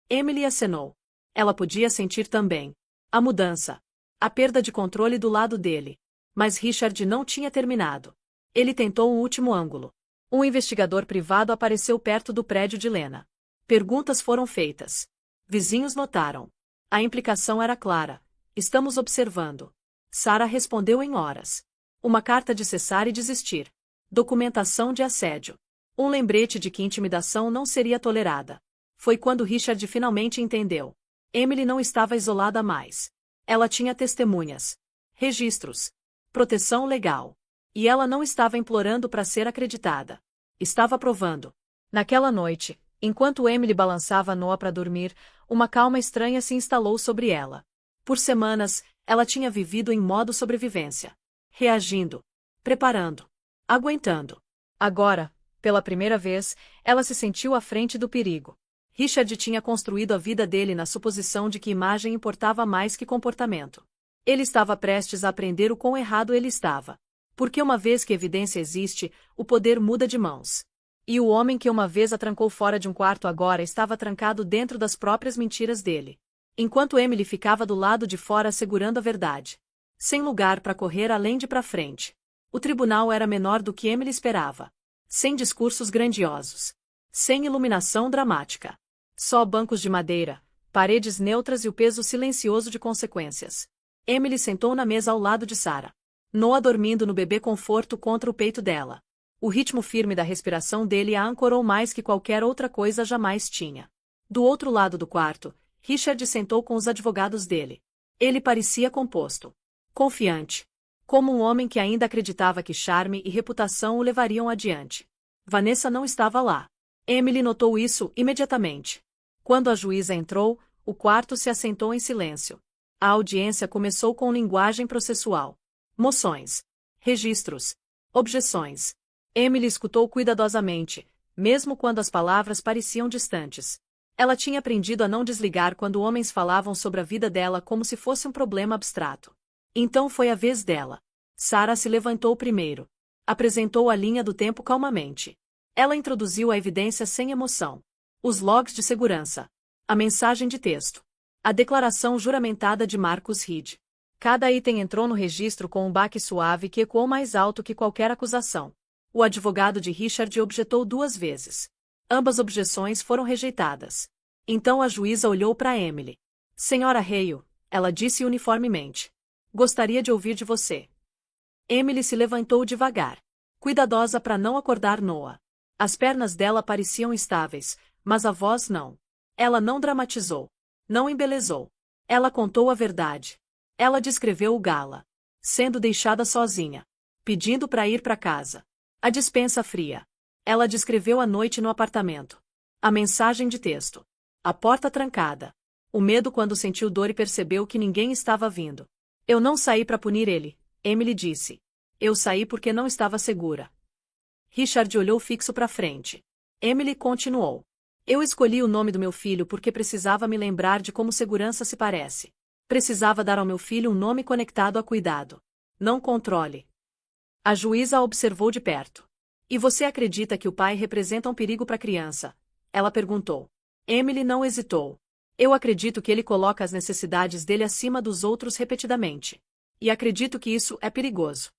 Emily acenou. Ela podia sentir também. A mudança. A perda de controle do lado dele. Mas Richard não tinha terminado. Ele tentou um último ângulo. Um investigador privado apareceu perto do prédio de Lena. Perguntas foram feitas. Vizinhos notaram. A implicação era clara. Estamos observando. Sarah respondeu em horas. Uma carta de cessar e desistir. Documentação de assédio. Um lembrete de que intimidação não seria tolerada. Foi quando Richard finalmente entendeu. Emily não estava isolada mais. Ela tinha testemunhas. Registros. Proteção legal. E ela não estava implorando para ser acreditada. Estava provando. Naquela noite, enquanto Emily balançava Noah para dormir, uma calma estranha se instalou sobre ela. Por semanas, ela tinha vivido em modo sobrevivência. Reagindo. Preparando. Aguentando. Agora, pela primeira vez, ela se sentiu à frente do perigo. Richard tinha construído a vida dele na suposição de que imagem importava mais que comportamento. Ele estava prestes a aprender o quão errado ele estava. Porque uma vez que evidência existe, o poder muda de mãos. E o homem que uma vez a trancou fora de um quarto agora estava trancado dentro das próprias mentiras dele. Enquanto Emily ficava do lado de fora segurando a verdade. Sem lugar para correr além de para frente. O tribunal era menor do que Emily esperava. Sem discursos grandiosos. Sem iluminação dramática. Só bancos de madeira, paredes neutras e o peso silencioso de consequências. Emily sentou na mesa ao lado de Sarah. Noah dormindo no bebê conforto contra o peito dela. O ritmo firme da respiração dele a ancorou mais que qualquer outra coisa jamais tinha. Do outro lado do quarto, Richard sentou com os advogados dele. Ele parecia composto. Confiante. Como um homem que ainda acreditava que charme e reputação o levariam adiante. Vanessa não estava lá. Emily notou isso imediatamente. Quando a juíza entrou, o quarto se assentou em silêncio. A audiência começou com linguagem processual. Moções. Registros. Objeções. Emily escutou cuidadosamente, mesmo quando as palavras pareciam distantes. Ela tinha aprendido a não desligar quando homens falavam sobre a vida dela como se fosse um problema abstrato. Então foi a vez dela. Sarah se levantou primeiro. Apresentou a linha do tempo calmamente. Ela introduziu a evidência sem emoção. Os logs de segurança. A mensagem de texto. A declaração juramentada de Marcus Reed. Cada item entrou no registro com um baque suave que ecoou mais alto que qualquer acusação. O advogado de Richard objetou 2 vezes. Ambas objeções foram rejeitadas. Então a juíza olhou para Emily. Senhora Hale, ela disse uniformemente. Gostaria de ouvir de você. Emily se levantou devagar. Cuidadosa para não acordar Noah. As pernas dela pareciam estáveis, mas a voz não. Ela não dramatizou. Não embelezou. Ela contou a verdade. Ela descreveu o gala. Sendo deixada sozinha. Pedindo para ir para casa. A despensa fria. Ela descreveu a noite no apartamento. A mensagem de texto. A porta trancada. O medo quando sentiu dor e percebeu que ninguém estava vindo. Eu não saí para punir ele, Emily disse. Eu saí porque não estava segura. Richard olhou fixo para frente. Emily continuou. Eu escolhi o nome do meu filho porque precisava me lembrar de como segurança se parece. Precisava dar ao meu filho um nome conectado a cuidado. Não controle. A juíza a observou de perto. E você acredita que o pai representa um perigo para a criança? Ela perguntou. Emily não hesitou. Eu acredito que ele coloca as necessidades dele acima dos outros repetidamente. E acredito que isso é perigoso.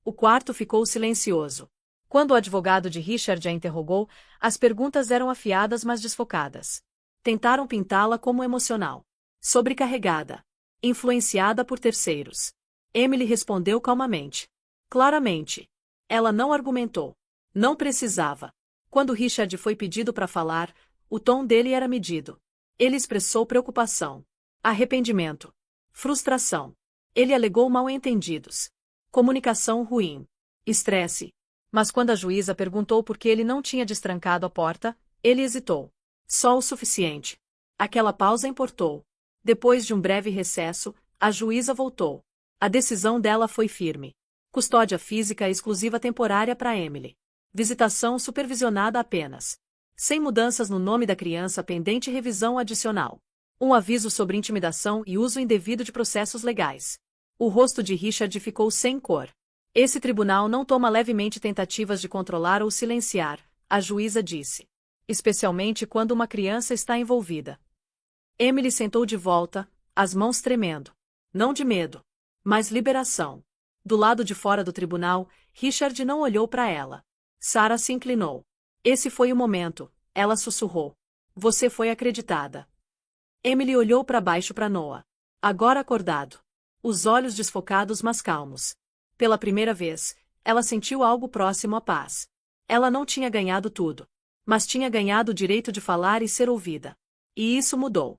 O quarto ficou silencioso. Quando o advogado de Richard a interrogou, as perguntas eram afiadas mas desfocadas. Tentaram pintá-la como emocional. Sobrecarregada. Influenciada por terceiros. Emily respondeu calmamente. Claramente. Ela não argumentou. Não precisava. Quando Richard foi pedido para falar, o tom dele era medido. Ele expressou preocupação, arrependimento, frustração. Ele alegou mal-entendidos, comunicação ruim, estresse. Mas quando a juíza perguntou por que ele não tinha destrancado a porta, ele hesitou. Só o suficiente. Aquela pausa importou. Depois de um breve recesso, a juíza voltou. A decisão dela foi firme. Custódia física exclusiva temporária para Emily. Visitação supervisionada apenas. Sem mudanças no nome da criança pendente revisão adicional. Um aviso sobre intimidação e uso indevido de processos legais. O rosto de Richard ficou sem cor. Esse tribunal não toma levemente tentativas de controlar ou silenciar, a juíza disse. Especialmente quando uma criança está envolvida. Emily sentou de volta, as mãos tremendo. Não de medo, mas liberação. Do lado de fora do tribunal, Richard não olhou para ela. Sarah se inclinou. Esse foi o momento, ela sussurrou. Você foi acreditada. Emily olhou para baixo para Noah. Agora acordado. Os olhos desfocados mas calmos. Pela primeira vez, ela sentiu algo próximo à paz. Ela não tinha ganhado tudo. Mas tinha ganhado o direito de falar e ser ouvida. E isso mudou.